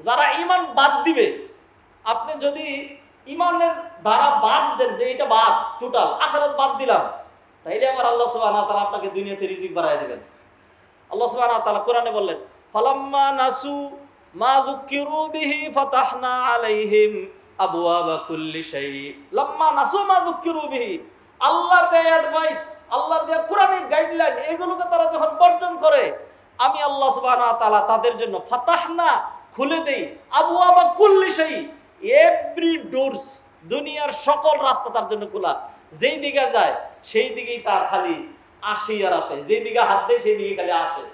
যারা ঈমান বাদ দিবে, আপনি যদি ঈমানের ধারা বাদ দেন যে এটা বাদ, টোটাল আখিরাত বাদ দিলাম, তাইলে আবার আল্লাহ সুবহানাহু ওয়া তাআলা আপনাকে দুনিয়াতে রিজিক বাড়ায় দিবেন। আল্লাহ সুবহানাহু ওয়া তাআলা কোরআনে বললেন, ফালাম্মা নাসু মা যুকিরু বিহি ফাতাহনা আলাইহিম আবওয়াবা কুল্লি শাই। লাম্মা নাসু মা যুকিরু বিহি, আল্লাহর দেয়া অ্যাডভাইস, আল্লাহর দেয়া কোরআনিক গাইডলাইন, এগুলোকে তারা যখন বর্জন করে, আমি আল্লাহ সুবহানাহু ওয়া তাআলা তাদের জন্য ফাতাহনা খুলে দেই আবওয়াবা কুল্লি শাই, এভরি ডোরস, দুনিয়ার সকল রাস্তা তার জন্য খোলা। যেই দিকে যায় সেই দিকেই তার খালি আসেই আর আসে, যেই দিকে হাত দেয় সেই দিকে খালি আসে।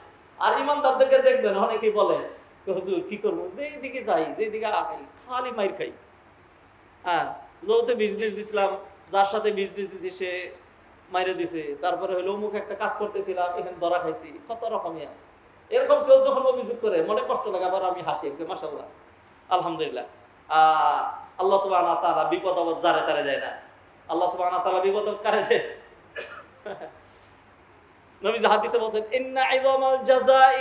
আর ইমানদারদেরকে দেখবেন অনেকেই বলে, হুজুর কি করবো, যেই দিকে যাই, যেই দিকে খালি মাইর খাই। হ্যাঁ, যৌথে বিজনেস দিছিলাম, যার সাথে বিজনেস দিছি সে মাইরে দিছে, তারপরে হলো অমুক একটা কাজ করতেছিলাম, এখানে ধরা খাইছি, কত রকমিয়া। এরকম কেউ যখন অভিযোগ করে মনে কষ্ট লাগে, আবার আমি হাসি, মাশাআল্লাহ আলহামদুলিল্লাহ। আল্লাহ সুবহানাহু ওয়া তাআলা বিপদ আপদ যারে তারে দেয় না, আল্লাহ সুবহানাহু ওয়া তাআলা বিপদ আপদ কারে দেয়। নবী হাদিসে বলেন, ইন্না ইযামাল জাযাই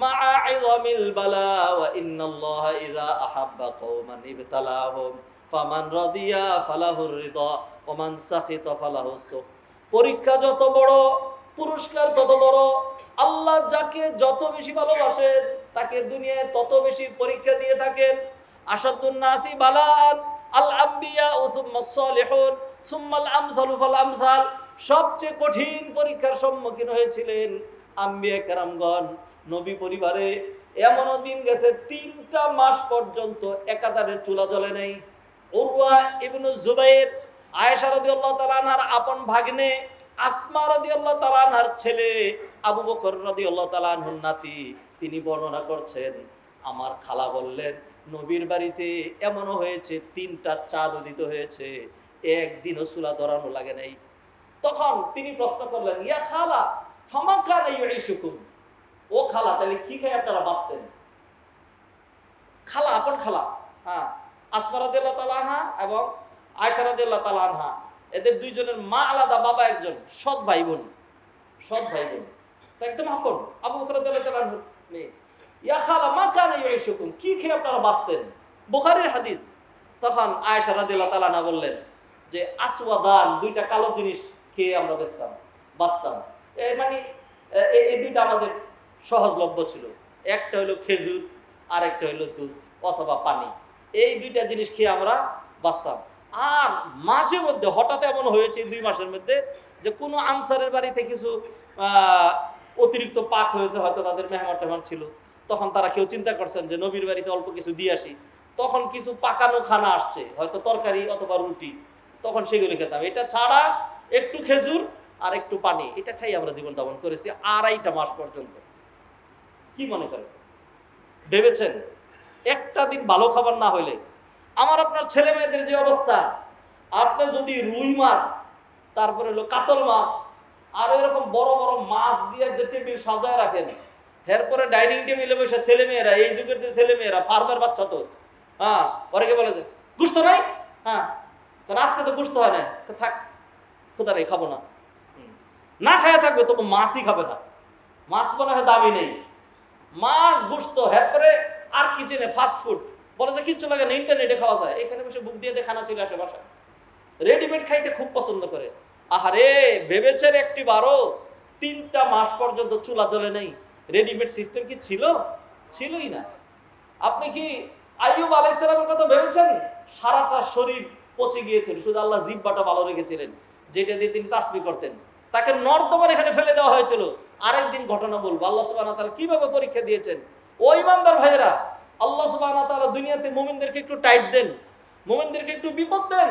মা'a ইযামিল বালা ওয়া ইন্নাল্লাহা ইযা আহাব্বা কওমান ইবতালাহুম ফামান রাদিয়া ফালাহুর রিদা ওয়া মান সাখিতা ফালাহুস সুখ। পরীক্ষা যত বড়, পুরস্কার তত বড়। আল্লাহ যাকে যত বেশি ভালোবাসেন তাকে দুনিয়ায় তত বেশি পরীক্ষা দিয়ে থাকেন। আশাদুন নাসি বালাআন আল আম্বিয়া ওয়া সুম্মাস সালিহুন সুম্মাল আমসালু ফাল আমসাল। সবচেয়ে কঠিন পরীক্ষার সম্মুখীন হয়েছিলেন আম্বিয়া কেরামগণ। নবী পরিবারে এমনও দিন গেছে 3টা মাস পর্যন্ত একাধারে চুলা জ্বলে নাই। উরওয়া ইবনে জুবাইর, আয়েশা রাদিয়াল্লাহু তাআলা আনহার আপন ভাগ্নে, আসমা রাদিয়াল্লাহু তাআলা আনহার ছেলে, আবু বকর রাদিয়াল্লাহু তাআলা আনহুর নাতি, তিনি বর্ণনা করছেন, আমার খালা বললেন নবীর বাড়িতে এমনও হয়েছে 3টা চাঁদ উদিত হয়েছে, একদিনও চুলা ধরানো লাগে নাই। তখন তিনি প্রশ্ন করলেন, ইয়া খালা ফামা কানা ইউইশুকুম, ও খালা তাহলে কি খায় আপনারা বাঁচতেন? খালা, আপন খালা, হ্যাঁ, আসমা রাদিয়াল্লাহু তাআলা আনহা এবং আয়েশা রাদিয়াল্লাহু তাআলা আনহা, এদের দুইজনের মা আলাদা, বাবা একজন, সৎ ভাই বোন, সৎ ভাই বোন, তো একদম আপন। আবু বকর রাদিয়াল্লাহু তাআলা আনহু মেয়ে, ইয়া খালা মা কানা ইউইশুকুম, কি খেয়ে আপনারা বাঁচতেন? বুখারীর হাদিস। তখন আয়েশা রাদিয়াল্লাহু তাআলা আনহা বললেন যে আসওয়াদান, 2টা কালো জিনিস খেয়ে আমরা বাঁচতাম। মানে এই 2টা আমাদের সহজলভ্য ছিল, একটা হলো খেজুর আর একটা হলো দুধ অথবা পানি। এই 2টা জিনিস খেয়ে আমরা বাঁচতাম। আর মাঝে মধ্যে হঠাৎ এমন হয়েছে 2 মাসের মধ্যে যে কোনো আনসারের বাড়িতে কিছু অতিরিক্ত পাক হয়েছে, হয়তো তাদের মেহমান ছিল, তখন তারা কেউ চিন্তা করছেন যে নবীর বাড়িতে অল্প কিছু দিয়ে আসি, তখন কিছু পাকানো খানা আসছে, হয়তো তরকারি অথবা রুটি, তখন সেগুলি খেতাম। এটা ছাড়া একটু খেজুর আর একটু পানি, এটা খাই আমরা জীবন যাপন করেছি 2.5টা মাস পর্যন্ত। কি মনে করেন, ভেবেছেন একটা দিন ভালো খাবার না হইলে আমার আপনার ছেলে মেয়েদের যে অবস্থা? আপনি যদি রুই মাছ, তারপরে হলো কাতল মাছ আর এরকম বড় বড় মাছ দিয়ে যে টেবিল সাজায় রাখেন, এরপরে ডাইনিং টেবিলে বসে ছেলে মেয়েরা, এই যুগের যে ছেলে মেয়েরা, ফার্মের বাচ্চা তো, হ্যাঁ, ওরাকে বলে যে গুস্ত নাই, হ্যাঁ আজকে তো গুস্ত হয় না, থাক খোদা নেই, খাবো না, না খায়া থাকবে, তবু মাছই খাবে না, মাছ মনে হয় দামি নেই, মাছ গুস্ত, এরপরে আর কিচেনে ফাস্ট ফুড, বলে যে কিচ্ছু লাগে না, ইন্টারনেটে খাওয়া যায়, এখানে বসে বুক দিয়ে খানা চলে আসে বাসায়, রেডিমেড খাইতে খুব পছন্দ করে। আহারে, ভেবেছেন একটি বারো 3টা মাস পর্যন্ত চুলা জ্বলে নেই, রেডিমেড সিস্টেম কি ছিল? ছিলই না। আপনি কি আইয়ুব আলাইহিস সালামের কথা ভেবেছেন? সারাটা শরীর পচে গিয়েছিল, শুধু আল্লাহ জিহ্বাটা ভালো রেখেছিলেন, যেটা দিয়ে তিনি তাসবিহ করতেন। তাকে নর্দমার এখানে ফেলে দেওয়া হয়েছিল। আরেকদিন ঘটনা বলবো আল্লাহ সুবহানাহু ওয়া তাআলা কিভাবে পরীক্ষা দিয়েছেন। ও ইমানদার ভাইয়েরা, আল্লাহ সুবহানাহু ওয়া তাআলা দুনিয়াতে মুমিনদেরকে একটু টাইট দেন, মুমিনদেরকে একটু বিপদ দেন,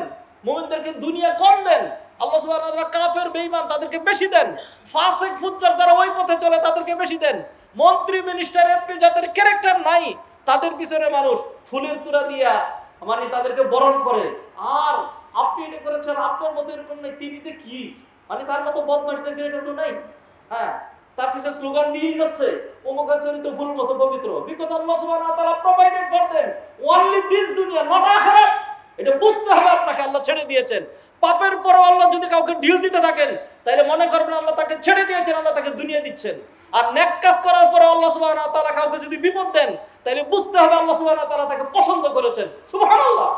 মুমিনদেরকে দুনিয়া কম দেন। আল্লাহ সুবহানাহু ওয়া তাআলা কাফের বেঈমান তাদেরকে বেশি দেন, ফাসিক ফুজ্জার যারা ওই পথে চলে তাদেরকে বেশি দেন। মন্ত্রী মিনিস্টার এমপি যাদের ক্যারেক্টার নাই, তাদের পিছনে মানুষ ফুলের তুরা দিয়া মানে তাদেরকে বরণ করে। আর আপনি এটা করেছেন, আপনার মতো এরকম নাই, তিনি যে কি, মানে তার মতো বদমাইশদের ক্যারেক্টার নাই, হ্যাঁ, তার পিছনে স্লোগান দিয়েই যাচ্ছে, অমুকের চরিত্র ফুলের মতো পবিত্র, বিকজ আল্লাহ সুবহানাহু ওয়া তাআলা provided for them only this দুনিয়া, নট আখিরাত। এটা বুঝতে হবে আপনাকে, আল্লাহ ছেড়ে দিয়েছেন। পাপের পরও আল্লাহ যদি কাউকে ঢিল দিতে থাকেন, তাহলে মনে করবেন আল্লাহ তাকে ছেড়ে দিয়েছেন, আল্লাহ তাকে দুনিয়া দিচ্ছেন। আর নেক কাজ করার পরে আল্লাহ সুবহানাহু ওয়া তাআলা কাউকে যদি বিপদ দেন, তাহলে বুঝতে হবে আল্লাহ সুবহানাহু ওয়া তাআলা তাকে পছন্দ করেছেন। সুবহানাল্লাহ।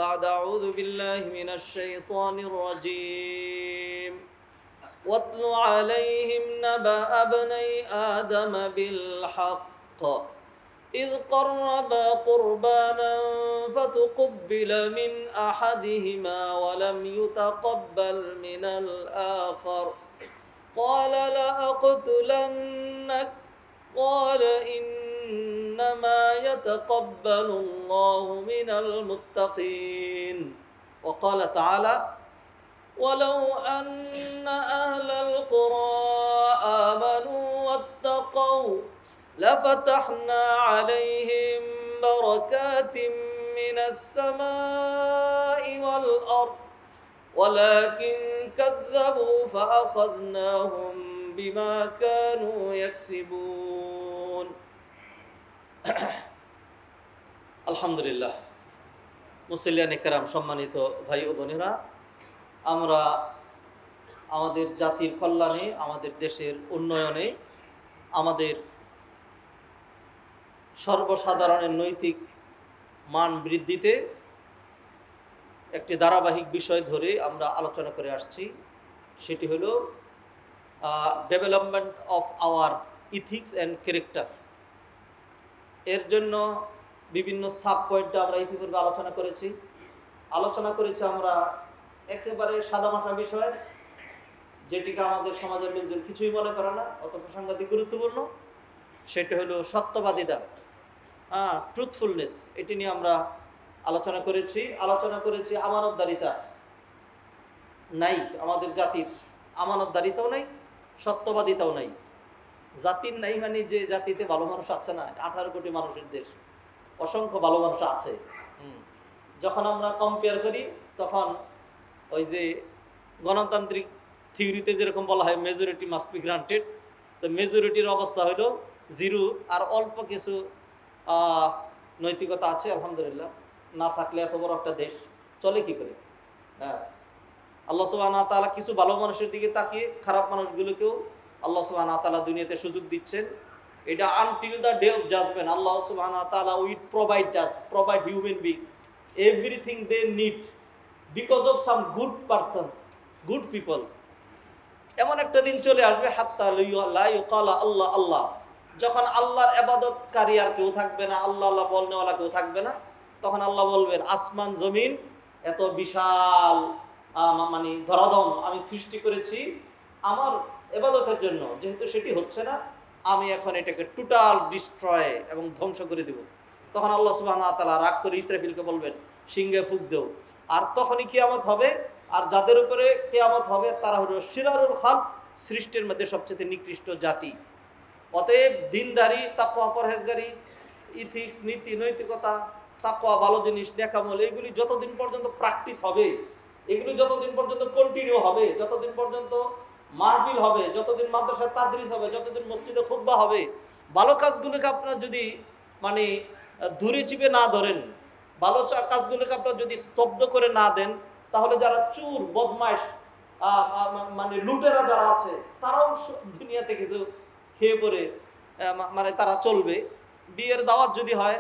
بعد أعوذ بالله من الشيطان الرجيم واتل عليهم نبأ ابني آدم بالحق إذ قربا قربانا فتقبل من أحدهما ولم يتقبل من الآخر قال لأقتلنك قال إنما يتقبل الله من المتقين وقال تعالى ولو أن أهل القرى آمنوا واتقوا لفتحنا عليهم بركات من السماء والأرض ولكن كذبوا فأخذناهم بما كانوا يكسبون আলহামদুলিল্লাহ। মুসলিয়ানে কেরাম, সম্মানিত ভাই ও বোনেরা, আমরা আমাদের জাতির কল্যাণে, আমাদের দেশের উন্নয়নে, আমাদের সর্বসাধারণের নৈতিক মান বৃদ্ধিতে একটি ধারাবাহিক বিষয় ধরে আমরা আলোচনা করে আসছি। সেটি হলো development of our ethics and character. এর জন্য বিভিন্ন সাব পয়েন্টে আমরা ইতিপূর্বে আলোচনা করেছি আমরা একেবারে সাদামাটা বিষয়, যেটিকে আমাদের সমাজের লোকজন কিছুই মনে করে না, অথচ সাংঘাতিক গুরুত্বপূর্ণ। সেটি হলো সত্যবাদিতা, ট্রুথফুলনেস। এটি নিয়ে আমরা আলোচনা করেছি। আমানতদারিতা নাই আমাদের জাতির, আমানতদারিতাও নাই, সত্যবাদিতাও নাই। জাতির নাই মানে যে জাতিতে ভালো মানুষ আছে না, 18 কোটি মানুষের দেশ, অসংখ্য ভালো মানুষ আছে। যখন আমরা কম্পেয়ার করি তখন ওই যে গণতান্ত্রিক থিওরিতে যেরকম বলা হয় মেজরিটি মাস্ট বি গ্রান্টেড, তো মেজরিটির অবস্থা হলো 0, আর অল্প কিছু নৈতিকতা আছে আলহামদুলিল্লাহ। না থাকলে এত বড় একটা দেশ চলে কি করে? হ্যাঁ, আল্লাহ সুবহানাহু ওয়া তাআলা কিছু ভালো মানুষের দিকে তাকিয়ে খারাপ মানুষগুলোকেও আল্লাহ সুবহানাহু ওয়া তাআলা দুনিয়াতে সুযোগ দিচ্ছেন। এটা until the day of judgement আল্লাহ সুবহানাহু ওয়া তাআলা will provide human being everything they need because of some good persons, good people. এমন একটা দিন চলে আসবে হাত্তা লা ইউকালা আল্লাহ আল্লাহ, যখন আল্লাহর ইবাদতকারী আর কেউ থাকবে না, আল্লাহ আল্লাহ বলনেওয়ালা কেউ থাকবে না, তখন আল্লাহ বলবেন আসমান জমিন এত বিশাল মানে ধরাধাম আমি সৃষ্টি করেছি আমার ইবাদতের জন্য, যেহেতু সেটি হচ্ছে না, আমি এখন এটাকে টোটাল ডিস্ট্রয় এবং ধ্বংস করে দেব। তখন আল্লাহ সুবহানাহু ওয়া তাআলা রাগ করে ইসরাফিলকে বলবেন সিংহে ফুঁক দেও, আর তখনই কিয়ামত হবে। আর যাদের উপরে কিয়ামত হবে তারা হলো শিরারুল খালক, সৃষ্টির মধ্যে সবচেয়ে নিকৃষ্ট জাতি। অতএব দিনদারি, তাকওয়া, পরহেজগারি, ইথিক্স, নীতি নৈতিকতা, তাকওয়া, ভালো জিনিস, নেকামল, এগুলি যতদিন পর্যন্ত প্র্যাকটিস হবে, এগুলি যতদিন পর্যন্ত কন্টিনিউ হবে, যতদিন পর্যন্ত মাহফিল হবে, যতদিন মাদ্রাসায় তাদরিস হবে, যতদিন মসজিদে খুতবা হবে, ভালো কাজগুলোকে আপনার যদি মানে ধরে চিপে না ধরেন, ভালো কাজগুলোকে আপনার যদি স্তব্ধ করে না দেন, তাহলে যারা চুর, বদমাইশ, মানে লুটেরা যারা আছে, তারাও দুনিয়াতে কিছু খেয়ে পড়ে মানে তারা চলবে। বিয়ের দাওয়াত যদি হয়,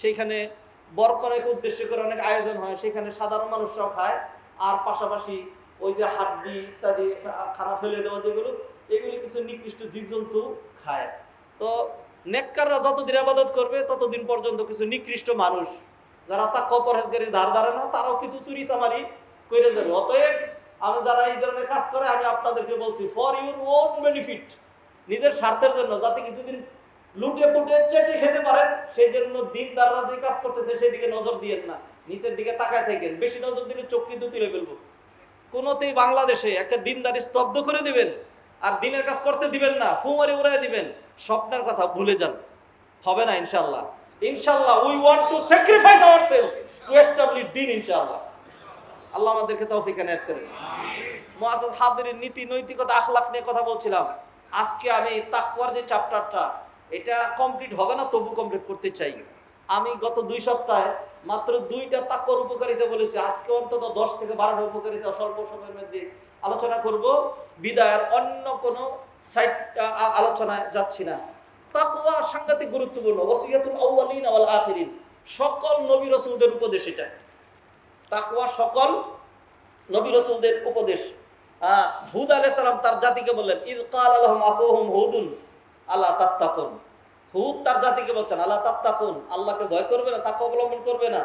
সেইখানে বরকনেকে উদ্দেশ্য করে অনেক আয়োজন হয়, সেখানে সাধারণ মানুষরাও খায়, আর পাশাপাশি ওই যে হাড্ডি ইত্যাদি খানা ফেলে দেওয়া যেগুলো, এগুলি কিছু নিকৃষ্ট জীবজন্তু খায়। তো নেককাররা যতদিন ইবাদত করবে ততদিন পর্যন্ত কিছু নিকৃষ্ট মানুষ যারা তাকওয়া পরহেজগারির ধার ধারে না, তারাও কিছু চুরি চামারি করে যাবে। অতএব আমি যারা এই ধরনের কাজ করে, আমি আপনাদেরকে বলছি ফর ইউর ওন বেনিফিট, নিজের স্বার্থের জন্য, যাতে কিছুদিন লুটে পুটে চেটে খেতে পারেন, সেই জন্য দিনদাররা যে কাজ করতেছে সেদিকে নজর দিয়েন না, নিচের দিকে তাকায় থাকেন। বেশি নজর দিলে চোখ কিন্তু তুলে ফেলবো। কোনোতেই বাংলাদেশে একটা দিনদারি স্তব্ধ করে দিবেন আর দিনের কাজ করতে দিবেন না, ফুমারে উড়াই দিবেন, স্বপ্নের কথা ভুলে যান, হবে না ইনশাআল্লাহ। ইনশাআল্লাহ we want to sacrifice ourself to establish দিন ইনশাআল্লাহ। আল্লাহ আমাদেরকে তৌফিক এনায়েত করেন। মুআজ্জাজ হাজিরিন, নীতি নৈতিকতা আখলাক নিয়ে কথা বলছিলাম। আজকে আমি তাকওয়ার যে চ্যাপ্টারটা, এটা কমপ্লিট হবে না, তবু কমপ্লিট করতে চাই। আমি গত 2 সপ্তাহে মাত্র 2টা তাকওয়ার উপকারিতা বলেছি। আজকে অন্তত 10 থেকে 12টা উপকারিতা স্বল্প সময়ের মধ্যে আলোচনা করব। বিদায়ের অন্য কোনো সাইড আলোচনায় যাচ্ছি না। তাকওয়া সাংঘাতিক গুরুত্বপূর্ণ। ওসিয়াতুল আউয়ালিন ওয়াল আখিরিন, সকল নবী রাসূলদের উপদেশ এটা। তাকওয়া সকল নবী রাসূলদের উপদেশ। হুদ আলাইহিস সালাম তার জাতিকে বললেন, ইয ক্বালা লাহুম আখুহুম হুদুন আলা তাত্তাকুন। হুদ তার জাতিকে বলছেন, আলা তাত্তাকুন, আল্লাহকে ভয় করবে না, তাকওয়া অবলম্বন করবে না।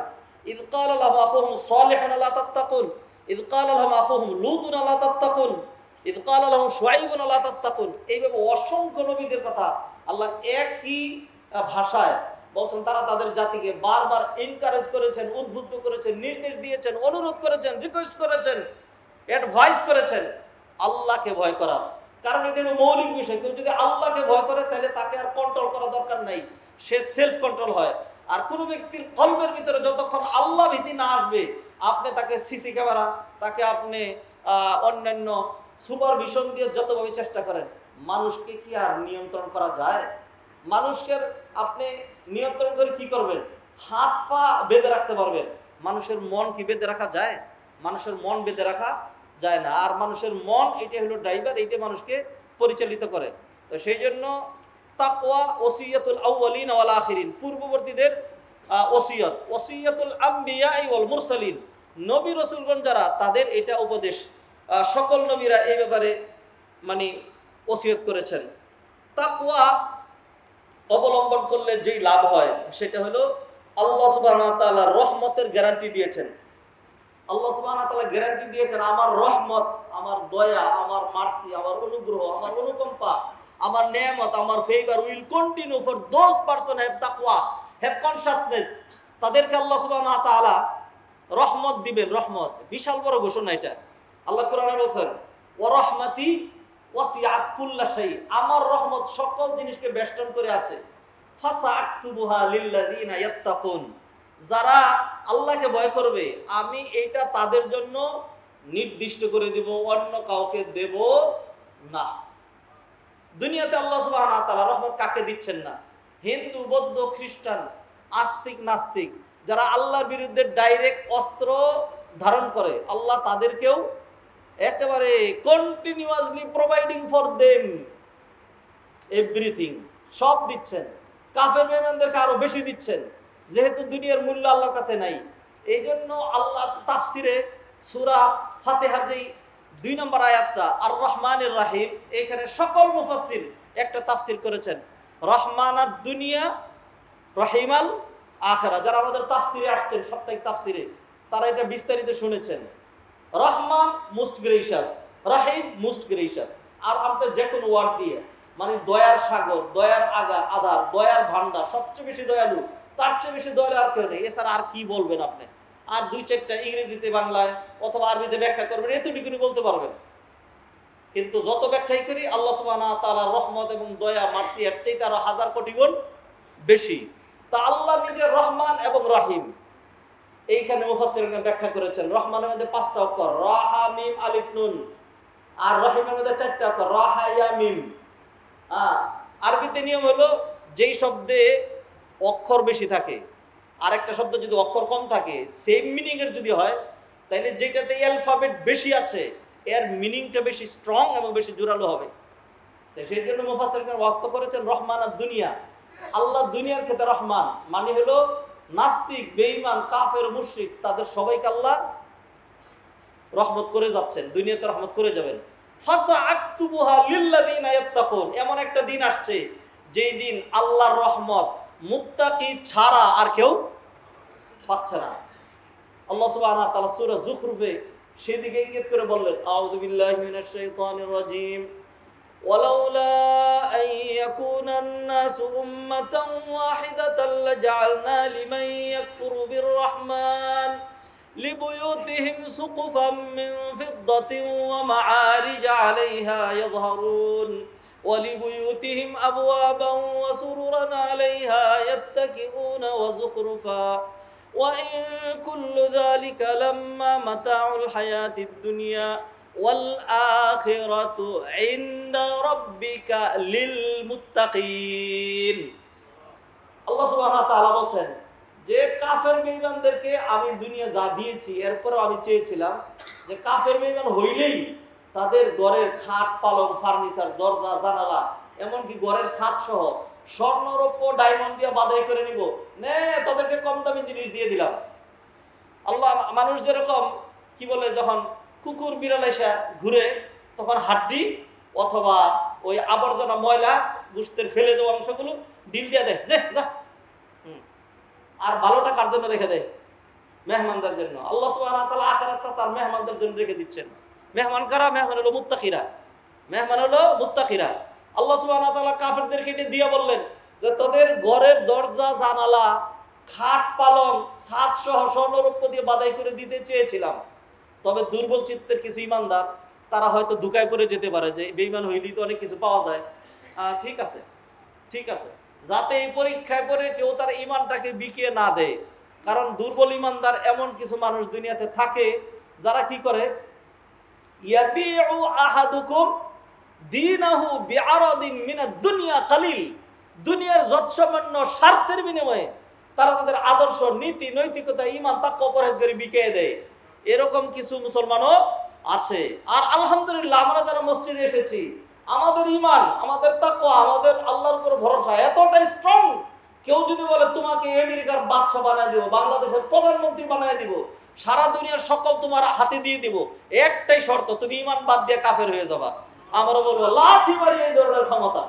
ইয ক্বালা লাহুম আখুহুম সালিহুন আলা তাত্তাকুন, ইয ক্বালা লাহুম আখুহুম লূতুন আলা তাত্তাকুন, ইয ক্বালা লাহুম শুআইবুন আলা তাত্তাকুন। এইভাবে অসংখ্য নবীদের কথা আল্লাহ একই ভাষায় বলছেন। তারা তাদের জাতিকে বারবার এনকারেজ করেছেন, উদ্বুদ্ধ করেছেন, নির্দেশ দিয়েছেন, অনুরোধ করেছেন, রিকোয়েস্ট করেছেন, অ্যাডভাইস করেছেন আল্লাহকে ভয় করার। কারণ এটা হলো মৌলিক বিষয়। কেউ যদি আল্লাহকে ভয় করে তাহলে তাকে আর কন্ট্রোল করা দরকার নাই, সে সেলফ কন্ট্রোল হয়। আর কোনো ব্যক্তির কলবের ভিতরে যতক্ষণ আল্লাহ ভীতি না আসবে, আপনি তাকে সিসি ক্যামেরা, তাকে আপনি অন্যান্য সুপারভিশন দিয়ে যতভাবে চেষ্টা করেন, মানুষকে কি আর নিয়ন্ত্রণ করা যায়? মানুষের আপনি নিয়ন্ত্রণ করে কি করবেন? হাত পা বেঁধে রাখতে পারবেন। মানুষের মন কি বেঁধে রাখা যায়? মানুষের মন বেঁধে রাখা যায় না। আর মানুষের মন এটা হলো ড্রাইভার, এইটা মানুষকে পরিচালিত করে। তো সেই জন্য তাকওয়া ওসিয়াতুল আউয়ালিন ওয়াল আখিরিন, পূর্ববর্তীদের ওসিয়ত, ওসিয়াতুল আম্বিয়া ওয়াল মুরসালিন, নবী রাসূলগণ যারা, তাদের এটা উপদেশ। সকল নবীরা এই ব্যাপারে মানে ওসিয়ত করেছেন। তাকওয়া অবলম্বন করলে যেই লাভ হয় সেটা হলো আল্লাহ সুবহানাহু ওয়া তাআলা রহমতের গ্যারান্টি দিয়েছেন। আল্লাহ সুবহানাহু ওয়া তাআলা গ্যারান্টি দিয়েছেন, আমার রহমত, আমার দয়া, আমার মার্সি, আমার অনুগ্রহ, আমার অনুকম্পা, আমার নেয়ামত, আমার favour will continue for those person have তাকওয়া, হ্যাভ কনশাসনেস। তাদেরকে আল্লাহ সুবহানাহু ওয়া তাআলা রহমত দিবেন। রহমত বিশাল বড় ঘোষণা এটা। আল্লাহ কোরআনে বলেছেন, ওয়া রাহমাতি ওয়াসিআত কুল্লা শাই, আমার রহমত সকল জিনিসকে বেষ্টন করে আছে। ফাসাআকতুবুহা লিল্লাযিনা ইয়াত্তাকুন, যারা আল্লাহকে ভয় করবে আমি এইটা তাদের জন্য নির্দিষ্ট করে দেব, অন্য কাউকে দেব না। দুনিয়াতে আল্লাহ সুবহানাহু ওয়া তাআলা রহমত কাকে দিচ্ছেন না? হিন্দু, বৌদ্ধ, খ্রিস্টান, আস্তিক, নাস্তিক, যারা আল্লাহর বিরুদ্ধে ডাইরেক্ট অস্ত্র ধারণ করে, আল্লাহ তাদেরকেও একেবারে continuously providing for them everything, সব দিচ্ছেন। কাফের বেঈমানদেরকে আরো বেশি দিচ্ছেন, যেহেতু দুনিয়ার মূল্য আল্লাহর কাছে নাই। এই জন্য আল্লাহ তাফসিরে সূরা ফাতিহার যেই 2 নম্বর আয়াতটা আর রহমানির রাহিম, এখানে সকল মুফাসসির একটা তাফসির করেছেন, রহমানাদ দুনিয়া রহিমাল আখিরা। যারা আমাদের তাফসিরে আসছেন, সাপ্তাহিক তাফসিরে, তারা এটা বিস্তারিত শুনেছেন। রহমান মোস্ট গ্রেসিয়াস, রাহিম মোস্ট গ্রেসিয়াস। আর আপনি যে কোনো ওয়ার্ড দিয়ে মানে দয়ার সাগর, দয়ার আধার, দয়ার ভান্ডার, সবচেয়ে বেশি দয়ালু, তার চেয়ে বেশি দয়ালু আর কেউ নেই। এছাড়া আর কি বলবেন আপনি? আর 2-4টা ইংরেজিতে, বাংলায় অথবা আরবিতে ব্যাখ্যা করবেন, এতটুকুনি বলতে পারবেন। কিন্তু যত ব্যাখ্যাই করি, আল্লাহ সুবহানাহু ওয়া তাআলার রহমত এবং দয়া, মার্সি এর চাইতে আরো 1000 কোটি গুণ বেশি। তা আল্লাহ নিজে রহমান এবং রহিম, এইখানে মুফাসসিরগণ ব্যাখ্যা করেছেন। রহমানের মধ্যে 5টা অক্ষর, রা হা মিম আলিফ নুন, আর রহিমের মধ্যে 4টা অক্ষর, রা হা ইয়া মিম। আরবিতে নিয়ম হলো যেই শব্দে অক্ষর বেশি থাকে, আরেকটা শব্দ যদি অক্ষর কম থাকে, সেম মিনিং এর যদি হয়, তাহলে যেটাতে অ্যালফাবেট বেশি আছে এর মিনিংটা বেশি স্ট্রং এবং বেশি জোরালো হবে। তো সেই জন্য মুফাসসিরগণ ওয়াক্ত করেছেন রহমানাদ দুনিয়া, আল্লাহ দুনিয়ার ক্ষেত্রে রহমান মানে হলো নাস্তিক, বেঈমান, কাফের, মুশরিক, তাদের সবাইকে আল্লাহ রহমত করে যাচ্ছেন, দুনিয়াতে রহমত করে যাবেন। ফাসাআকতুবুহা লিল্লাযিনা ইয়াত্তাকুন, এমন একটা দিন আসছে যেই দিন আল্লাহর রহমত মুত্তাকি ছাড়া আর কেউ পাচ্ছে না। আল্লাহ সুবহানাহু ওয়া তাআলা সূরা যুখরুফে সেদিকে ইঙ্গিত করে বললেন, আউযু বিল্লাহি মিনাশ শাইতানির রাজীম, ওয়ালাউলা আন ইয়াকুনান নাসু উম্মাতান ওয়াহিদাতান লাজআলনা লিমান ইয়াকফুরু বির-রাহমান লিবুয়ুতিহিম সুকুফাম মিন ফিদ্দাতিন ওয়া মা'আরিজ 'আলাইহা ইয়াযহারুন ওয়া লিবুয়ুতিহিম আবওয়াবান ওয়া সুরুরান 'আলাইহা ইয়াত্তাকিউন ওয়া যুখরুফা ওয়া ইন কুল্লু যালিকা লাম্মা মাতাউল হায়াতিদ দুনিয়া ওয়াল আখিরাতু ইনদা রাব্বিকা লিল মুত্তাকিন। আল্লাহ সুবহানাহু ওয়া তাআলা বলেন, যে কাফের বেঈমানদেরকে আমি দুনিয়া যা দিয়েছি এরপরও আমি চেয়েছিলাম যে কাফের বেঈমান হইলেই তাদের ঘরের খাট পালং ফার্নিচার দরজা জানালা এমনকি ঘরের ছাদ সহ স্বর্ণ রৌপ্য ডায়মন্ড দিয়ে বাধাই করে নিব, নে তাদেরকে কম দামি জিনিস দিয়ে দিলাম। আল্লাহ মানুষ যেরকম কি বলে যখন কুকুর বিড়াল এসে ঘুরে তখন হাড্ডি অথবা ওই আবর্জনা ময়লা গোশতের ফেলে দেওয়া অংশগুলো ডিল দিয়ে দেয়, দে যা। আর ভালোটা কার জন্য রেখে দেয়? মেহমানদের জন্য। আল্লাহ সুবহানাহু ওয়া তাআলা আখিরাতটা তার মেহমানদের জন্য রেখে দিচ্ছেন। মেহমান কারা? মেহমান হলো মুত্তাকিরা, মেহমান হলো মুত্তাকিরা। আল্লাহ সুবহানাহু ওয়া তাআলা কাফেরদেরকে এটা দিয়ে বললেন যে তোদের ঘরের দরজা জানালা খাট পালং ছাদ সহ স্বর্ণরৌপ্য দিয়ে বাধাই করে দিতে চেয়েছিলাম, তবে দুর্বল চিত্তের কিছু ইমানদার তারা হয়তো ধোঁকায় পড়ে যেতে পারে যে বেঈমান হইলেই তো অনেক কিছু পাওয়া যায়। ঠিক আছে, ঠিক আছে, যাতে এই পরীক্ষায় পড়ে কেউ তার ইমানটাকে বিকিয়ে না দেয়। কারণ দুর্বল ইমানদার এমন কিছু মানুষ দুনিয়াতে থাকে যারা কি করে, ইয়াবিউ আহাদুকুম দীনাহু বিআরাদিন মিনাদ দুনিয়া কালিল, দুনিয়ার যৎসামান্য স্বার্থের বিনিময়ে তারা তাদের আদর্শ নীতি নৈতিকতা ইমান তাকওয়া পরহেজগারি বিকিয়ে দেয়। এরকম কিছু মুসলমানও আছে। আর আলহামদুলিল্লাহ আমরা যারা মসজিদে এসেছি আমাদের ইমান আমাদের তাকওয়া আমাদের আল্লাহর উপর ভরসা এতটাই স্ট্রং, কেউ যদি বলে তোমাকে আমেরিকার বাদশা বানায় দিব, বাংলাদেশের প্রধানমন্ত্রী বানায় দিব, সারা দুনিয়ার সকল তোমার হাতে দিয়ে দিব, একটাই শর্ত তুমি ইমান বাদ দিয়ে কাফের হয়ে যাবা, আমরা বলবো লাথি মারি এই ধরনের ক্ষমতা।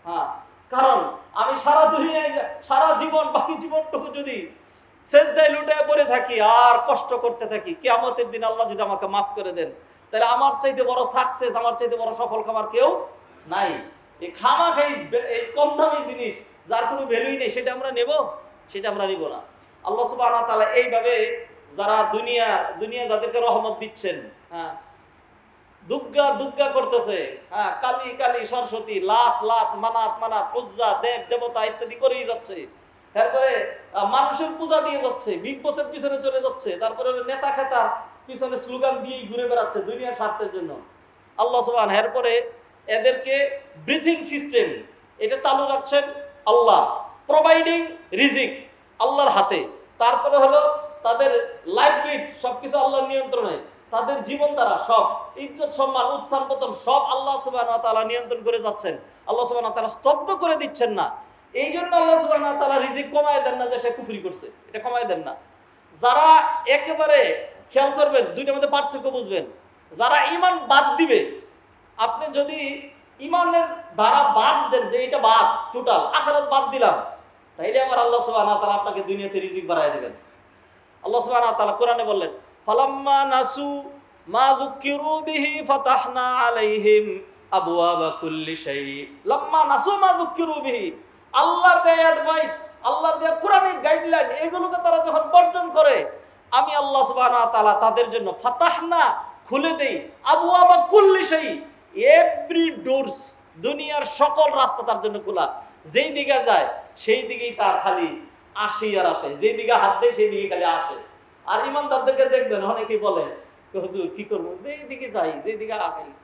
হ্যাঁ, কারণ আমি সারা দুনিয়ায় সারা জীবন বাকি জীবনটুকু যদি সেজদায় লুটায় পড়ে থাকি আর কষ্ট করতে থাকি, কিয়ামতের দিন আল্লাহ যদি আমাকে মাফ করে দেন তাহলে আমার চাইতে বড় সাকসেস আমার চাইতে বড় সফল কামার কেউ নাই। এই খামাখাই এই কম দামি জিনিস যার কোনো ভ্যালুই নেই সেটা আমরা নেব? সেটা আমরা নিব না। আল্লাহ সুবহানাহু ওয়া তাআলা এইভাবে যারা দুনিয়া যাদেরকে রহমত দিচ্ছেন, হ্যাঁ দুগ্গা করতেছে, হ্যাঁ কালী কালী সরস্বতী লাত লাত মানাত উজ্জা দেব দেবতা ইত্যাদি করেই যাচ্ছে, তারপরে মানুষের পূজা দিয়ে যাচ্ছে, বিগ বসের পিছনে চলে যাচ্ছে, তারপরে নেতা খেতার পিছনে স্লোগান দিয়েই ঘুরে বেড়াচ্ছে দুনিয়ার স্বার্থের জন্য। আল্লাহ সুবহানাহু এরপরে এদেরকে ব্রিথিং সিস্টেম এটা চালু রাখছেন আল্লাহ, প্রোভাইডিং রিজিক আল্লাহর হাতে, তারপরে হলো তাদের লাইফলিড সবকিছু আল্লাহর নিয়ন্ত্রণে, তাদের জীবন দ্বারা সব ইজ্জত সম্মান উত্থান পতন সব আল্লাহ সুবহানাহু ওয়া তাআলা নিয়ন্ত্রণ করে যাচ্ছেন। আল্লাহ সুবহানাহু ওয়া তাআলা স্তব্ধ করে দিচ্ছেন না। এই জন্য আল্লাহ সুবহানাহু ওয়া তাআলা রিজিক কমায় দেন না যে সে কুফরি করছে, এটা কমায় দেন না। যারা একেবারে খেয়াল করবেন দুইটার মধ্যে পার্থক্য বুঝবেন, যারা ঈমান বাদ দিবে, আপনি যদি ঈমানের ধারা বাদ দেন যে এটা বাদ টোটাল আখিরাত বাদ দিলাম, তাইলে আবার আল্লাহ সুবহানাহু ওয়া তাআলা আপনাকে দুনিয়াতে রিজিক বাড়ায় দিবেন। আল্লাহ সুবহানাহু ওয়া তাআলা কোরআনে বললেন ফালাম্মা নাসু মা যুকিরু বিহি ফাতাহনা আলাইহিম আবওয়াবা কুল্লি শাই। লাম্মা নাসু মা যুকিরু বিহি, আল্লাহর দেয়া অ্যাডভাইস আল্লাহর দেয়া কোরআনিক গাইডলাইন এগুলোকে তারা যখন বর্জন করে আমি আল্লাহ সুবহানাহু ওয়া তাআলা তাদের জন্য ফাতাহনা খুলে দেই আবওয়াবা কুল্লি শাই, এভরি ডোরস, দুনিয়ার সকল রাস্তা তার জন্য খোলা, যেই দিকে যায় সেই দিকেই তার খালি আসেই আর আসে, যেই দিকে হাত দেয় সেই দিকে খালি আসে। আর ইমানদারদেরকে দেখবেন অনেকেই বলে হুজুর কি করবো, যেই দিকে যাই যেই দিকে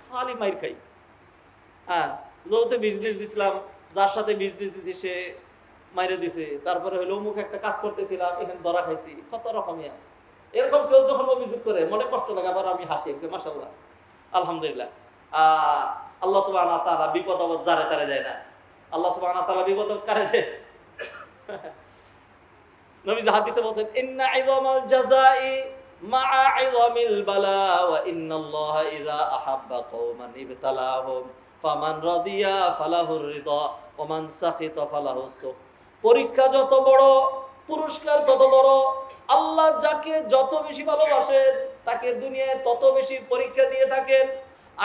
খালি মাইর খাই। হ্যাঁ, যৌথে বিজনেস দিছিলাম, যার সাথে বিজনেস দিছি সে মাইরে দিছে, তারপরে হলো অমুক একটা কাজ করতেছিলাম এখানে ধরা খাইছি, কত রকমিয়া। এরকম কেউ যখন অভিযোগ করে মনে কষ্ট লাগে, আবার আমি হাসি, মাশাআল্লাহ আলহামদুলিল্লাহ। আল্লাহ সুবহানাহু ওয়া তাআলা বিপদ আপদ যারে তারে দেয় না, আল্লাহ সুবহানাহু ওয়া তাআলা বিপদ আপদ কারে দেয়? নবী হাদিসে বলেন ইন্না ইযামাল জাযাই মা'a ইযামিল বালা ওয়া ইন্নাল্লাহা ইযা আহাব্বা কওমান ইবতালাহুম ফামান রাদিয়া ফালাহুর রিদা ওয়া মান সাখিতা ফালাহুস সুখ। পরীক্ষা যত বড় পুরস্কার তত বড়। আল্লাহ যাকে যত বেশি ভালোবাসেন তাকে দুনিয়ায় তত বেশি পরীক্ষা দিয়ে থাকেন।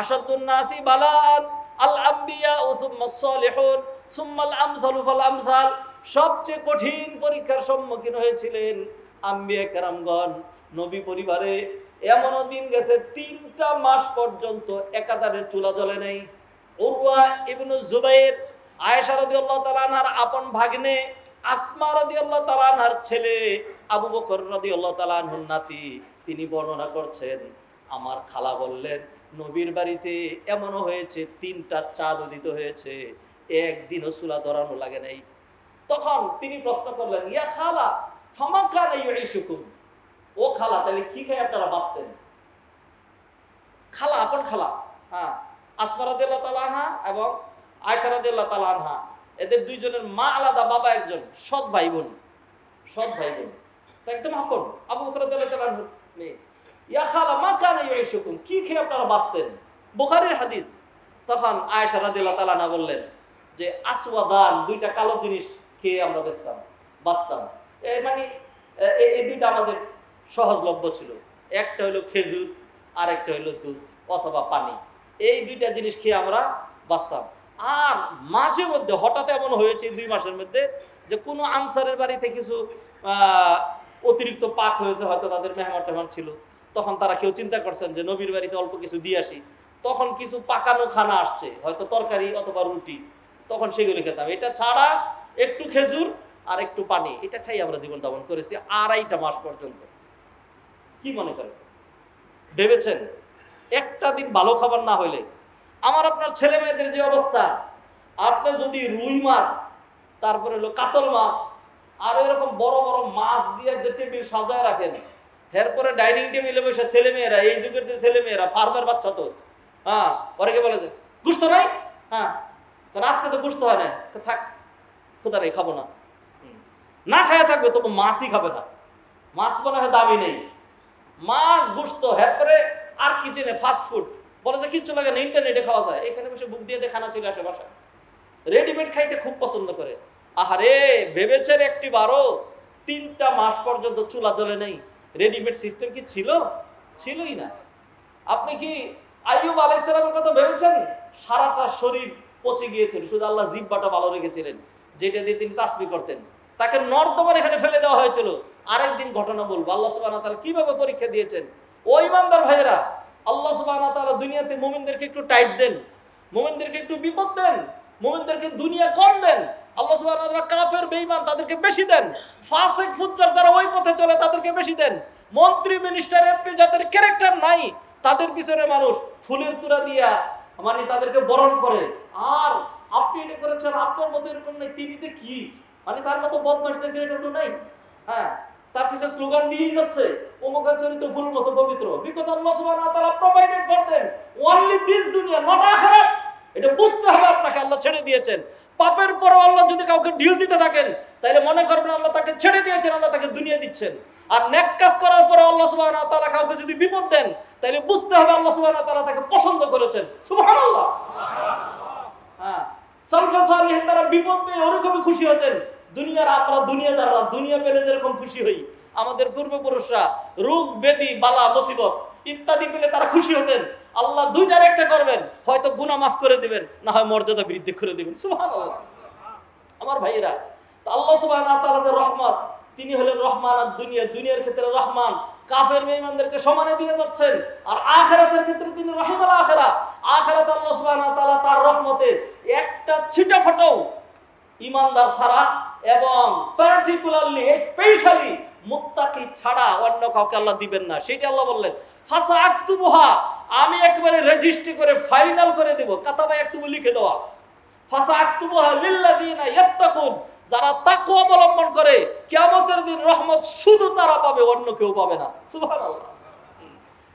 আশাদুন নাসি বালাআন আল আম্বিয়া ওয়া সুম্মাস সালিহুন সুম্মাল আমসালু ফাল আমসাল। সবচেয়ে কঠিন পরীক্ষার সম্মুখীন হয়েছিলেন আম্বিয়া কেরামগণ। নবী পরিবারে এমনও দিন গেছে 3টা মাস পর্যন্ত একাধারে চুলা জ্বলে নাই। উরওয়া ইবনে জুবাইর আয়েশা রাদিয়াল্লাহু তাআলা আনহার আপন ভাগ্নে, আসমা রাদিয়াল্লাহু তাআলা আনহার ছেলে, আবু বকর রাদিয়াল্লাহু তাআলা আনহুর নাতি, তিনি বর্ণনা করছেন আমার খালা বললেন নবীর বাড়িতে এমনও হয়েছে 3টা চাঁদ উদিত হয়েছে, একদিনও চুলা ধরানো লাগে নাই। তখন তিনি প্রশ্ন করলেন ইয়া খালা ফামা কানা ইউঈশুকুম, ও খালা তাহলে কি খেয়ে আপনারা বাঁচতেন? খালা, আপন খালা, হ্যাঁ, আসমা রাদিয়াল্লাহু তাআলা আনহা এবং আয়েশা রাদিয়াল্লাহু তাআলা আনহা, এদের দুইজনের মা আলাদা, বাবা একজন, সৎ ভাই বোন, সৎ ভাই বোন। তো একদম আপন। আবু বকর রাদিয়াল্লাহু তাআলা আনহু মেয়ে, ইয়া খালা মা কানা ইউঈশুকুম, কি খেয়ে আপনারা বাঁচতেন? বুখারীর হাদিস। তখন আয়েশা রাদিয়াল্লাহু তাআলা আনহা বললেন যে আসওয়াদান, দুইটা কালো জিনিস খেয়ে আমরা বাঁচতাম। মানে এই দুইটা আমাদের সহজলভ্য ছিল। একটা হলো খেজুর, আর একটা হলো দুধ অথবা পানি। এই দুইটা জিনিস খেয়ে আমরা বাঁচতাম। আর মাঝে মধ্যে হঠাৎ এমন হয়েছে 2 মাসের মধ্যে যে কোনো আনসারের বাড়িতে কিছু অতিরিক্ত পাক হয়েছে, হয়তো তাদের মেহমান ছিল, তখন তারা কেউ চিন্তা করছেন যে নবীর বাড়িতে অল্প কিছু দিয়ে আসি, তখন কিছু পাকানো খানা আসছে, হয়তো তরকারি অথবা রুটি, তখন সেগুলি খেতাম। এটা ছাড়া একটু খেজুর আর একটু পানি, এটা খাই আমরা জীবন যাপন করেছি 2.5 মাস পর্যন্ত। কি মনে করেন? ভেবেছেন একটা দিন ভালো খাবার না হইলে আমার আপনার ছেলে মেয়েদের যে অবস্থা, আপনি যদি রুই মাছ, তারপরে হলো কাতল মাছ, আর এরকম বড় বড় মাছ দিয়ে যে টেবিল সাজায় রাখেন, এরপরে ডাইনিং টেবিলে বসে ছেলে মেয়েরা, এই যুগের যে ছেলে মেয়েরা, ফার্মের বাচ্চা তো, হ্যাঁ, অনেকে বলে যে গুস্ত নাই, হ্যাঁ, কারণ আজকে তো গুস্ত হয় না, থাক খোদা নেই, খাবো না, না খায়া থাকবে, তবু মাছই খাবে না, মাছ মনে হয় দামি নেই, মাছ গুস্ত, এরপরে আর কিচেনে ফাস্ট ফুড, বলে যে কিচ্ছু লাগে না, ইন্টারনেটে খাওয়া যায়, এখানে বসে বুক দিয়ে খানা চলে আসে বাসায়, রেডিমেড খাইতে খুব পছন্দ করে। আহারে, ভেবেছেন একটি বারো 3টা মাস পর্যন্ত চুলা জ্বলে নেই, রেডিমেড সিস্টেম কি ছিল? ছিলই না। আপনি কি আইয়ুব আলাইহিস সালামের কথা ভেবেছেন? সারাটা শরীর পচে গিয়েছিল, শুধু আল্লাহ জিহ্বাটা ভালো রেখেছিলেন, যেটা দিয়ে তিনি তাসবিহ করতেন। তাকে নর্দমার এখানে ফেলে দেওয়া হয়েছিল। আরেকদিন ঘটনা বলবো, আল্লাহ সুবহানাহু ওয়া তাআলা কিভাবে পরীক্ষা দিয়েছেন। ও ইমানদার ভাইয়েরা, আল্লাহ সুবহানাহু ওয়া তাআলা দুনিয়াতে মুমিনদেরকে একটু টাইট দেন, মুমিনদেরকে একটু বিপদ দেন, মুমিনদেরকে দুনিয়া কম দেন। আল্লাহ সুবহানাহু ওয়া তাআলা কাফের বেঈমান তাদেরকে বেশি দেন, ফাসিক ফুজ্জার যারা ওই পথে চলে তাদেরকে বেশি দেন। মন্ত্রী মিনিস্টার এমপি যাদের ক্যারেক্টার নাই, তাদের পিছনে মানুষ ফুলের তুরা দিয়া মানে তাদেরকে বরণ করে। আর আপনি এটা করেছেন, আপনার মতো এরকম নাই, তিনি যে কি, মানে তার মতো বদমাইশদের ক্যারেক্টার তো নাই, হ্যাঁ, তার পিছনে স্লোগান দিয়েই যাচ্ছে অমুকের চরিত্র ফুলের মতো পবিত্র, বিকজ আল্লাহ সুবহানাহু ওয়া তাআলা provided for them only this দুনিয়া, নট আখিরাত। এটা বুঝতে হবে আপনাকে, আল্লাহ ছেড়ে দিয়েছেন। পাপের পরও আল্লাহ যদি কাউকে ঢিল দিতে থাকেন, তাহলে মনে করবেন আল্লাহ তাকে ছেড়ে দিয়েছেন, আল্লাহ তাকে দুনিয়া দিচ্ছেন। আর নেক কাজ করার পরে আল্লাহ সুবহানাহু ওয়া তাআলা কাউকে যদি বিপদ দেন, তাহলে বুঝতে হবে আল্লাহ সুবহানাহু ওয়া তাআলা তাকে পছন্দ করেছেন। সুবহানাল্লাহ। হ্যাঁ, সালফে সালিহিন তারা বিপদ পেয়ে ওরকমই খুশি হতেন। দুনিয়ার আমরা দুনিয়াদাররা দুনিয়া পেলে যেরকম খুশি হই, আমাদের পূর্বপুরুষরা রোগ ব্যাধি বালা মুসিবত ইত্যাদি পেলে তারা খুশি হতেন। আল্লাহ দুইটার একটা করবেন, হয়তো গুনাহ মাফ করে দিবেন, না হয় মর্যাদা বৃদ্ধি করে দিবেন। সুবহানাল্লাহ। আমার ভাইয়েরা, তো আল্লাহ সুবহানাহু ওয়া তাআলা যে রহমত, তিনি হলেন রহমান আর দুনিয়া, দুনিয়ার ক্ষেত্রে রহমান, কাফের বেঈমানদেরকে সমানে দিয়ে যাচ্ছেন। আর আখিরাতের ক্ষেত্রে তিনি রহিমুল আখিরা, আখিরাতে আল্লাহ সুবহানাহু ওয়া তাআলা তার রহমতের একটা ছিটা ফোঁটাও ঈমানদার ছাড়া এবং পার্টিকুলারলি স্পেশালি মুত্তাকি ছাড়া অন্য কাউকে আল্লাহ দিবেন না। সেটা আল্লাহ বললেন ফাসা আক্তুবুহা, আমি একেবারে রেজিস্ট্রি করে ফাইনাল করে দেব, কাতাবা আক্তুবু লিখে দেওয়া। ফাসা আক্তুবুহা লিল্লাযিনা ইয়াত্তাকুন, যারা তাকওয়া অবলম্বন করে কিয়ামতের দিন রহমত শুধু তারা পাবে, অন্য কেউ পাবে না। সুবহানাল্লাহ।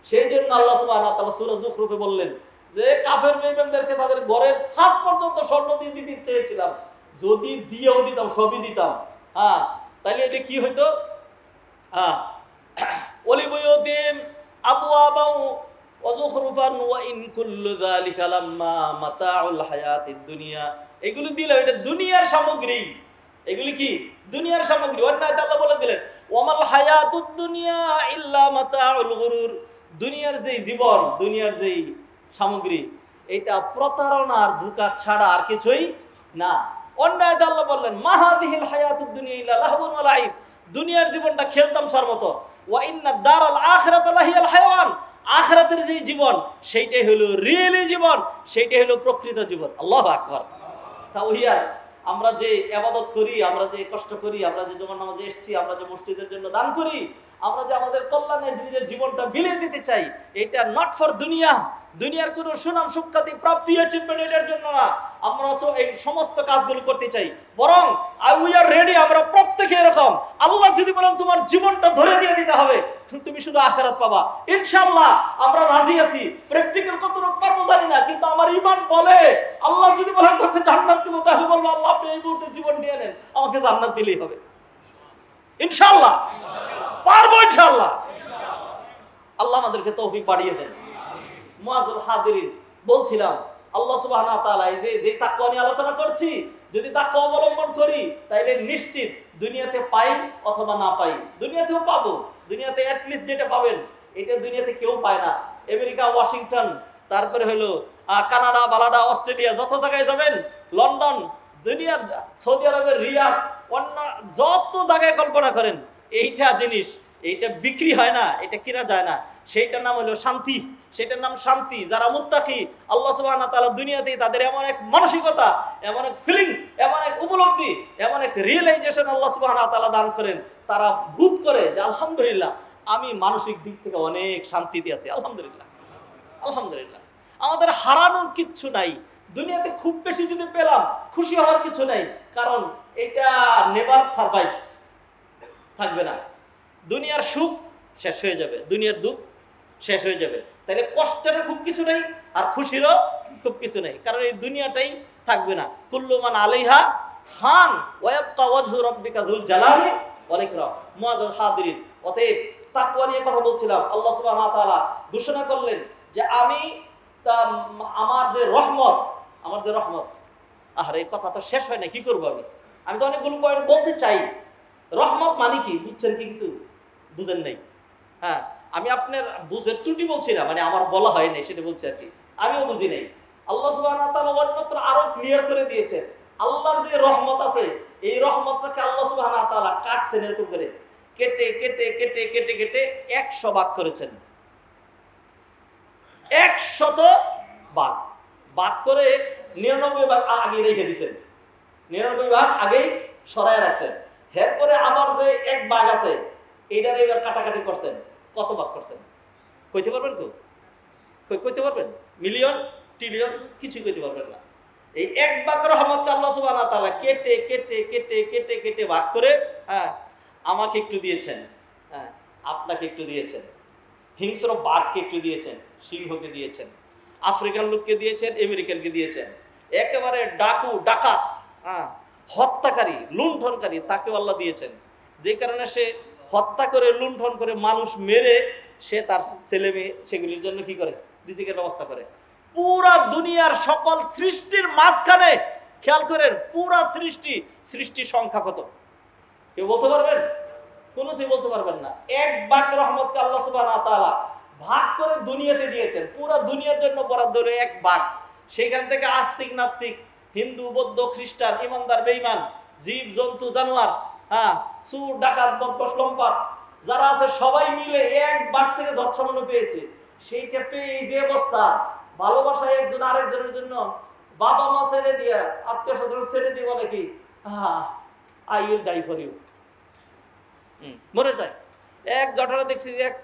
সেই জন্য আল্লাহ সুবহানাহু ওয়া তাআলা সূরা যুখরুফে বললেন যে কাফের বেঈমানদেরকে তাদের ঘরের ছাদ পর্যন্ত স্বর্ণ দিয়ে দিতে চেয়েছিলাম, যদি দিয়েও দিতাম, সবই দিতাম, হ্যাঁ, তাহলে এটা কি হইতো? হ্যাঁ, ওলিবুয়ুতিম আবওয়াবাউ ওয়া যুখরুফান ওয়া ইন কুল্লু যালিকা লাম্মা মাতাউল হায়াতিদ দুনিয়া। এগুলো দিলে এটা দুনিয়ার সামগ্রী, এগুলি কি দুনিয়ার সামগ্রী। অন্যায় আল্লাহ বলে দিলেন ওয়ামাল হায়াতুদ দুনিয়া ইল্লা মাতাউল গুরুর, দুনিয়ার যেই জীবন, দুনিয়ার যেই সামগ্রী, এটা প্রতারণা আর ধোঁকা ছাড়া আর কিছুই না। অন্যায় আল্লাহ বললেন মাহাদিহিল হায়াতুদ দুনিয়া ইল্লা লাহবুন ওয়া লাইব, দুনিয়ার জীবনটা খেলতামশার মতো। ওয়া ইন্না দারাল আখিরাতা লাহিয়াল হায়াওয়ান, আখিরাতের যে জীবন সেইটাই হলো রিয়েলি জীবন, সেইটাই হলো প্রকৃত জীবন। আল্লাহু আকবার। তাওহিয়ার আমরা যে ইবাদত করি, আমরা যে কষ্ট করি, আমরা যে জুমার নামাজে এসেছি, আমরা যে মসজিদের জন্য দান করি, আমরা যে আমাদের কল্যাণে নিজের জীবনটা বিলিয়ে দিতে চাই, এটা নট ফর দুনিয়া, দুনিয়ার কোনো সুনাম সুখ্যাতি প্রাপ্তি অ্যাচিভমেন্ট এটার জন্য না। আমরা এই সমস্ত কাজগুলো করতে চাই, বরং উই আর রেডি, আমরা প্রত্যেকে এরকম। আল্লাহ যদি বলেন তোমার জীবনটা ধরে দিয়ে দিতে হবে, তুমি শুধু আখিরাত পাবা, ইনশাআল্লাহ আমরা রাজি আছি। প্র্যাকটিক্যাল কতটুকু পারবো জানি না, কিন্তু আমার ঈমান বলে আল্লাহ যদি বলেন তোকে জান্নাত দেব, তাহলে বলবো আল্লাহ আপনি এই মুহূর্তে জীবন নিয়ে নেন, আমাকে জান্নাত দিলেই হবে। ইনশাআল্লাহ পারবো, ইনশাআল্লাহ। আল্লাহ আমাদেরকে তৌফিক বাড়িয়ে দেন। মুআজ্জাজ হাজিরিন, বলছিলাম আল্লাহ সুবহানাহু ওয়া তাআলা এই যে তাকওয়া নিয়ে আলোচনা করছি, যদি তাকওয়া অবলম্বন করি তাইলে নিশ্চিত দুনিয়াতে পাই অথবা না পাই, দুনিয়াতেও পাবো। দুনিয়াতে অ্যাট লিস্ট যেটা পাবেন এটা দুনিয়াতে কেউ পায় না। আমেরিকা, ওয়াশিংটন, তারপরে হলো কানাডা, বালাডা, অস্ট্রেলিয়া, যত জায়গায় যাবেন, লন্ডন, দুনিয়ার সৌদি আরবের রিয়াদ, অন্য যত জায়গায় কল্পনা করেন, এইটা জিনিস, এইটা বিক্রি হয় না, এটা কিনা যায় না। সেইটার নাম হলো শান্তি, সেটার নাম শান্তি। যারা মুত্তাকি, আল্লাহ সুবহানাহু ওয়া তাআলা দুনিয়াতেই তাদের এমন এক মানসিকতা, এমন এক ফিলিংস, এমন এক উপলব্ধি, এমন এক রিয়েলাইজেশন আল্লাহ সুবহানাহু ওয়া তাআলা দান করেন, তারা বোধ করে যে আলহামদুলিল্লাহ আমি মানসিক দিক থেকে অনেক শান্তিতে আছি, আলহামদুলিল্লাহ, আলহামদুলিল্লাহ। আমাদের হারানোর কিচ্ছু নাই দুনিয়াতে, খুব বেশি যদি পেলাম খুশি হওয়ার কিছু নাই, কারণ এটা নেভার সারভাইভ, থাকবে না। দুনিয়ার সুখ শেষ হয়ে যাবে, দুনিয়ার দুঃখ শেষ হয়ে যাবে। তাহলে কষ্টের খুব কিছু নেই আর খুশিরও খুব কিছু নেই, কারণ এই দুনিয়াটাই থাকবে না। কুল্লু মান আলাইহা ফান ওয়া ইয়াবকা ওয়াজহু রাব্বিকা যুল জালালি ওয়াল ইকরাম। মুআজ্জাজ হাজিরিন, অতএব তাকওয়া নিয়ে কথা বলছিলাম। আল্লাহ সুবহানাহু ওয়া তাআলা ঘোষণা করলেন যে আমি আমার যে রহমত, এই কথা তো শেষ হয় না, কি করবো আমি তো অনেকগুলো পয়েন্ট বলতে চাই। রহমত মানে কি বুঝছেন কি? কিছু বুঝেন নাই? হ্যাঁ, আমি আপনার বুঝের ত্রুটি বলছি না, মানে আমার বলা হয় নাই সেটা বলছি আর কি, আমিও বুঝি নাই। আল্লাহ সুবহানাহু ওয়া তাআলা অন্যত্র আরো ক্লিয়ার করে দিয়েছেন। আল্লাহর যে রহমত আছে, এই রহমতটাকে আল্লাহ সুবহানাহু ওয়া তাআলা কাটছেন এরকম করে, কেটে কেটে কেটে কেটে কেটে 100 ভাগ করেছেন। 100 ভাগ ভাগ করে 99 ভাগ আগে রেখে দিয়েছেন, 99 ভাগ আগেই সরায় রাখছেন। এরপরে আমার যে এক ভাগ আছে, এইটার এবার কাটাকাটি করছেন। কত ভাগ করছেন কইতে পারবেন? কইতে পারবেন? Million, trillion? কিছুই কইতে পারবেন না। এই এক ভাগ রহমতকে আল্লাহ সুবহানাহু ওয়া তাআলা কেটে কেটে কেটে কেটে কেটে ভাগ করে, হ্যাঁ, আমাকে একটু দিয়েছেন, হ্যাঁ, আপনাকে একটু দিয়েছেন, হিংস্র বাঘকে একটু দিয়েছেন, সিংহকে দিয়েছেন, আফ্রিকান লোককে দিয়েছেন, আমেরিকানকে দিয়েছেন। একেবারে ডাকু, ডাকাত, হ্যাঁ, হত্যাকারী, লুণ্ঠনকারী, তাকেও আল্লাহ দিয়েছেন। যে কারণে সে হত্যা করে, লুণ্ঠন করে, মানুষ মেরে সে তার ছেলে মেয়ে সেগুলির জন্য কি করে? রিজিকের ব্যবস্থা করে। পুরা দুনিয়ার সকল সৃষ্টির মাঝখানে খেয়াল করেন, পুরা সৃষ্টির সংখ্যা কত? কেউ বলতে পারবেন? কোনোদিন বলতে পারবেন না। এক ভাগ রহমতকে আল্লাহ সুবহানাহু ওয়া তাআলা ভাগ করে দুনিয়াতে দিয়েছেন, পুরা দুনিয়ার জন্য বরাদ্দ করে এক ভাগ। সেখান থেকে আস্তিক নাস্তিক, হিন্দু, বৌদ্ধ, খ্রিস্টান, ইমানদার, বেঈমান, জীব জন্তু, জানোয়ার, হ্যাঁ, চোর, ডাকাত, বদমাশ, লম্পট যারা আছে সবাই মিলে এক ভাগ থেকে যৎসামান্য পেয়েছে। সেইটা পেয়ে এই যে অবস্থা, ভালোবাসায় একজন আরেকজনের জন্য বাবা মা ছেড়ে দিয়ে, আত্মীয় স্বজন ছেড়ে দিয়ে বলে কি, I will die for you, মরে যায়। এক ঘটনা দেখছি, এক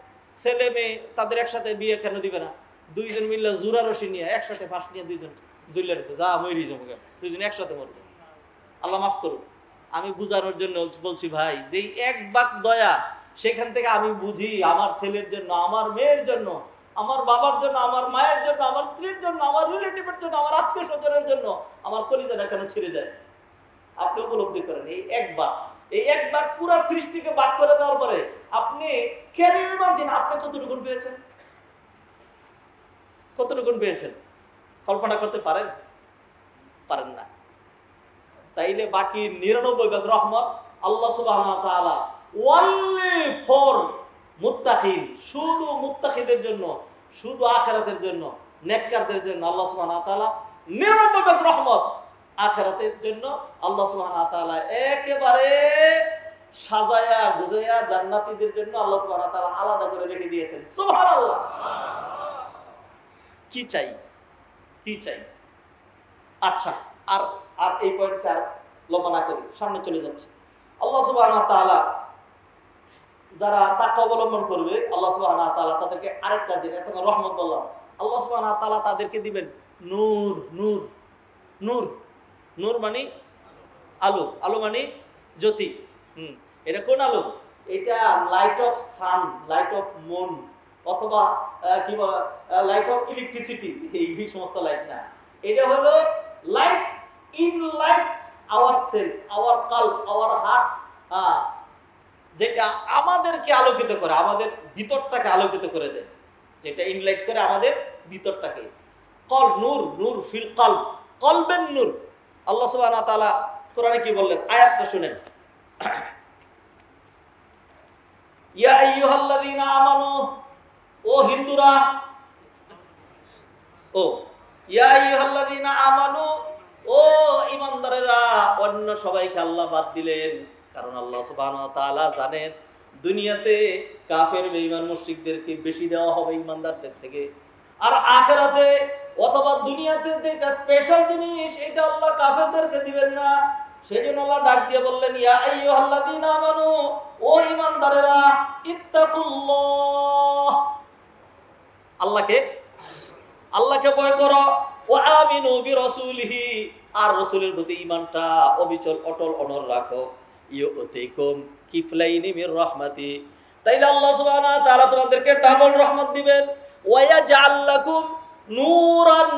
ছেলে মেয়ে তাদের একসাথে বিয়ে কেন দিবে না? দুইজন মিললে জোড়া রশি নিয়ে একসাথে ফাঁস নিয়ে দুইজন ঝুলে রয়েছে, যা মরি যাবো, দুইজন একসাথে মরবে। আল্লাহ মাফ করুন, আমি বুঝানোর জন্য বলছি ভাই, যে এক ভাগ দয়া, সেখান থেকে আমি বুঝি আমার ছেলের জন্য, আমার মেয়ের জন্য, আমার বাবার জন্য, আমার মায়ের জন্য, আমার স্ত্রীর জন্য, আমার রিলেটিভের জন্য, আমার আত্মীয় স্বজনের জন্য আমার কলিজাটা কেন ছিঁড়ে যায়। আপনি উপলব্ধি করেন এই এক ভাগ পুরা সৃষ্টিকে ভাগ করে দেওয়ার পরে আপনি কেন ইমাজিন আপনি কতটুকুন পেয়েছেন? কতটুকুন পেয়েছেন কল্পনা করতে পারেন? পারেন না। তাইলে বাকি 99 ভাগ রহমত আল্লাহ সুবহানাহু ওয়া তাআলা ওনলি ফর মুত্তাকিন, শুধু মুত্তাকিদের জন্য, শুধু আখিরাতের জন্য, নেককারদের জন্য আল্লাহ সুবহানাহু ওয়া তাআলা 99 ভাগ রহমত আখিরাতের জন্য আল্লাহ সুবহানাহু ওয়া তাআলা একেবারে সাজায়া গুজায়া জান্নাতীদের জন্য আল্লাহ সুবহানাহু ওয়া তাআলা আলাদা করে রেখে দিয়েছেন। সুবহানাল্লাহ। কি চাই? আচ্ছা, আর এই পয়েন্টকে আর লম্বা না করি, সামনে চলে যাচ্ছে। আল্লাহ সুবহানাহু ওয়া তাআলা যারা তাকওয়া অবলম্বন করবে, আল্লাহ সুবহানাহু ওয়া তাআলা তাদেরকে আরেকটা দিন, এত রহমত বললাম, আল্লাহ সুবহানাহু ওয়া তাআলা তাদেরকে দিবেন নূর। নূর নূর নূর মানে আলো, আলো মানে জ্যোতি। এটা কোন আলো? এটা light of sun, light of moon, অথবা কি বলে লাইট অফ ইলেকট্রিসিটি, এই সমস্ত লাইট না। এটা হলো light in light our self, our কাল্ব, আওয়ার হার্ট, যেটা আমাদেরকে আলোকিত করে, আমাদের ভিতরটাকে আলোকিত করে দেয়, যেটা ইনলাইট করে আমাদের ভিতরটাকে। কল নূর, নূর ফিল কলব, কলবেন নূর। আল্লাহ সুবহানাহু ওয়া তাআলা কোরআনে কি বললেন? আয়াতটা শুনেন। ইয়া আইয়ুহাল্লাযীনা আমানু, ও হিন্দুরা, ও ইয়া আইয়ুহাল্লাযীনা আমানু, ও ঈমানদারেরা। অন্য সবাইকে আল্লাহ বাদ দিলেন, কারণ আল্লাহ সুবহানাহু ওয়া তাআলা জানেন দুনিয়াতে কাফের বেঈমান মুশরিকদেরকে বেশি দেওয়া হবে ঈমানদারদের থেকে, আর আখিরাতে অথবা দুনিয়াতে যেটা স্পেশাল জিনিস এটা আল্লাহ কাফেরদেরকে দিবেন না। সেজন্য আল্লাহ ডাক দিয়ে বললেন, ইয়া আইয়ুহাল্লাযীনা আমানু, ও ঈমানদারেরা, ইত্তাকুল্লাহ, আল্লাহকে ভয় করো, ওয়া আমিনু বিরাসূলিহি, আর রাসূলের প্রতি ঈমানটা অবিচল অটল অনড় রাখো। ইউতিকুম কিফলাইনি মির রাহমাতি, তাইলে আল্লাহ সুবহানাহু ওয়া তাআলা তোমাদেরকে ডাবল রহমত দিবেন। ওয়া ইয়াজআল লাকুম নূরান,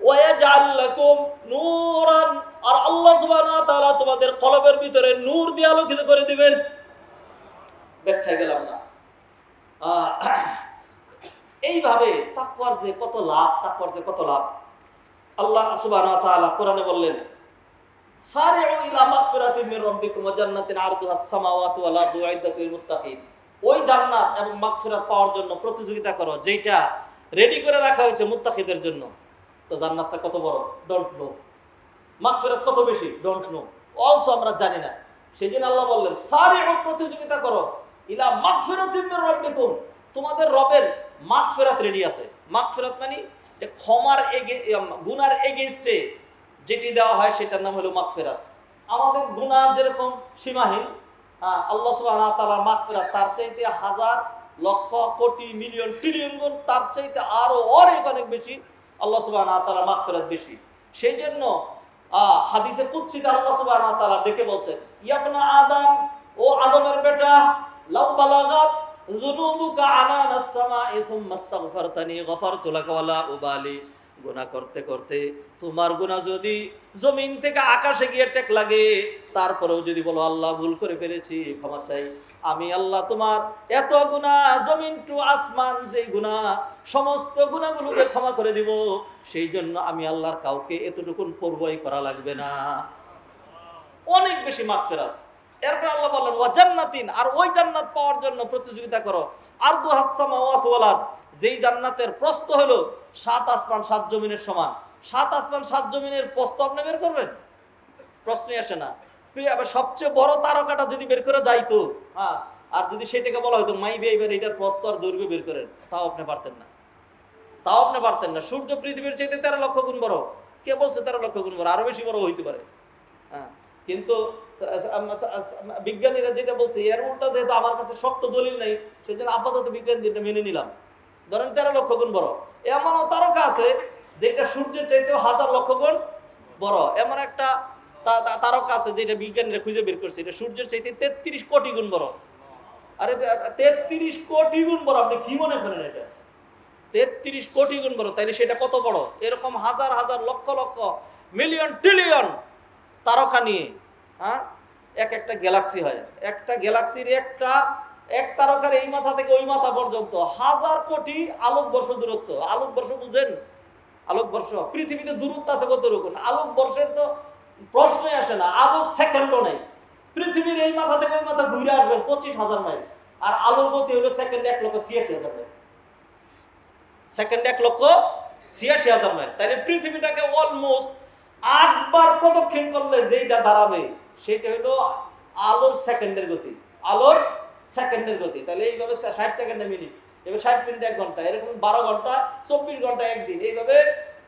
ওয়া ইয়াজআল লাকুম নূরান, আর আল্লাহ সুবহানাহু ওয়া তাআলা তোমাদের কলবের ভিতরে নূর দিয়ে আলোকিত করে দিবেন। ব্যাখ্যায় গেলাম না। এইভাবে তাকওয়ার যে কত লাভ, তাকওয়ার যে কত লাভ, আল্লাহ সুবহানাহু ওয়া তাআলা কোরআনে বললেন, সারিউ ইলা মাগফিরাতিন মির রাব্বিকুম ওয়া জান্নাতিন আরদুহাস সামাওয়াতু ওয়াল আরদু উইদ্দাত লিল মুত্তাকিন। ওই জান্নাত এবং মাগফিরাত পাওয়ার জন্য প্রতিযোগিতা করো, যেটা রেডি করে রাখা হয়েছে মুত্তাকিদের জন্য। তো জান্নাতটা কত বড় ডোন্ট নো, মাগফিরাত কত বেশি ডোন্ট নো, অলসো আমরা জানি না। সেদিন আল্লাহ বললেন সারিউ, প্রতিযোগিতা করো, ইলা মাগফিরাতিন মির রাব্বিকুম, তোমাদের রবের মাগফিরাত রেডি আছে। মাগফিরাত মানে ক্ষমার গুনার এগেইনস্টে যেটি দেওয়া হয় সেটার নাম হলো মাগফিরাত। আমাদের গুনাহ যেরকম সীমাহীন, আল্লাহ সুবহানাহু ওয়া তাআলার মাগফিরাত তার চাইতে হাজার লক্ষ কোটি মিলিয়ন ট্রিলিয়ন গুণ, তার চাইতে আরো অনেক বেশি আল্লাহ সুবহানাহু ওয়া তাআলার মাগফিরাত বেশি। সেই জন্য হাদিসে কুদসিতে আল্লাহ সুবহানাহু ওয়া তাআলা ডেকে বলছেন, ইয়া ইবনা আদম, ও আদমের বেটা, লাউ বালাগাত যুনুবুকা আনানাস সামাই সুম্মা আস্তাগফারতানি গফারতু লাকা ওয়ালা উবালি। গুনাহ করতে করতে তোমার গুনাহ যদি জমিন থেকে আকাশে গিয়ে টেক লাগে, তারপরেও যদি বলো আল্লাহ ভুল করে ফেলেছি, ক্ষমা চাই, আমি আল্লাহ তোমার এত গুনাহ জমিন টু আসমান যে গুনাহ, সমস্ত গুনাহগুলোকে ক্ষমা করে দিব। সেই জন্য আমি আল্লাহর কাউকে এতটুকুন পরোয়া করা লাগবে না, অনেক বেশি মাগফিরাত। এরপর আল্লাহ বললেন ওয়া জান্নাতিন, আর ওই জান্নাত পাওয়ার জন্য প্রতিযোগিতা করো, আরদুহাস সামাওয়াতু ওয়াল আরদ, যেই জান্নাতের প্রস্থ হলো 7 আসমান 7 জমিনের সমান। 7 আসমান 7 জমিনের প্রস্থ আপনি বের করবেন? প্রশ্নই আসে না। সবচেয়ে বড় তারকাটা যদি বের করে যাইতো, আর যদি সেটাকে বলা হয়তো মাই এবার এটার প্রস্থ আর দৈর্ঘ্য বের করেন, তাও আপনি পারতেন না। সূর্য পৃথিবীর চাইতে 13 লক্ষ গুণ বড়। কে বলছে 13 লক্ষ গুণ বড়? আরো বেশি বড় হইতে পারে। কিন্তু বিজ্ঞানীরা যেটা বলছে এর উল্টা, যেহেতু আমার কাছে শক্ত দলিল নাই, সেজন্য আপাতত বিজ্ঞানীরা মেনে নিলাম। ধরেন 13 লক্ষ গুণ বড়। এমনও তারকা আছে যেটা সূর্যের চাইতেও 1000 লক্ষ গুণ বড়। এমন একটা তারকা আছে যেটা বিজ্ঞানীরা খুঁজে বের করছে, এটা সূর্যের চাইতে 33 কোটি গুণ বড়। আরে 33 কোটি গুণ বড়, আপনি কি মনে করেন এটা? 33 কোটি গুণ বড়, তাইলে সেটা কত বড়? এরকম হাজার হাজার লক্ষ লক্ষ মিলিয়ন ট্রিলিয়ন তারকা নিয়ে একটা গ্যালাক্সি হয়। একটা গ্যালাক্সির এক তারকার এই মাথা থেকে ওই মাথা পর্যন্ত 1000 কোটি আলোকবর্ষ দূরত্ব। আলোকবর্ষ বুঝেন? আলোকবর্ষ পৃথিবীতে দূরত্ব আছে কত রকম? আলোকবর্ষের তো প্রশ্নই আসে না, আলোক সেকেন্ডও নেই। পৃথিবীর এই মাথা থেকে ওই মাথা ঘুরে আসবেন 25,000 মাইল, আর আলোর গতি হলো সেকেন্ডে 1,86,000 মাইল। সেকেন্ডে 1,86,000 মাইল। তাহলে পৃথিবীটাকে অলমোস্ট 8 বার প্রদক্ষিণ করলে যেটা দাঁড়াবে সেটা হলো আলোর সেকেন্ডের গতি। আলোর সেকেন্ডের গতি। তাহলে এইভাবে 60 সেকেন্ডে মিনিট, এবার 60 মিনিটে 1 ঘন্টা, এরকম 12 ঘন্টা 24 ঘন্টা একদিন, এইভাবে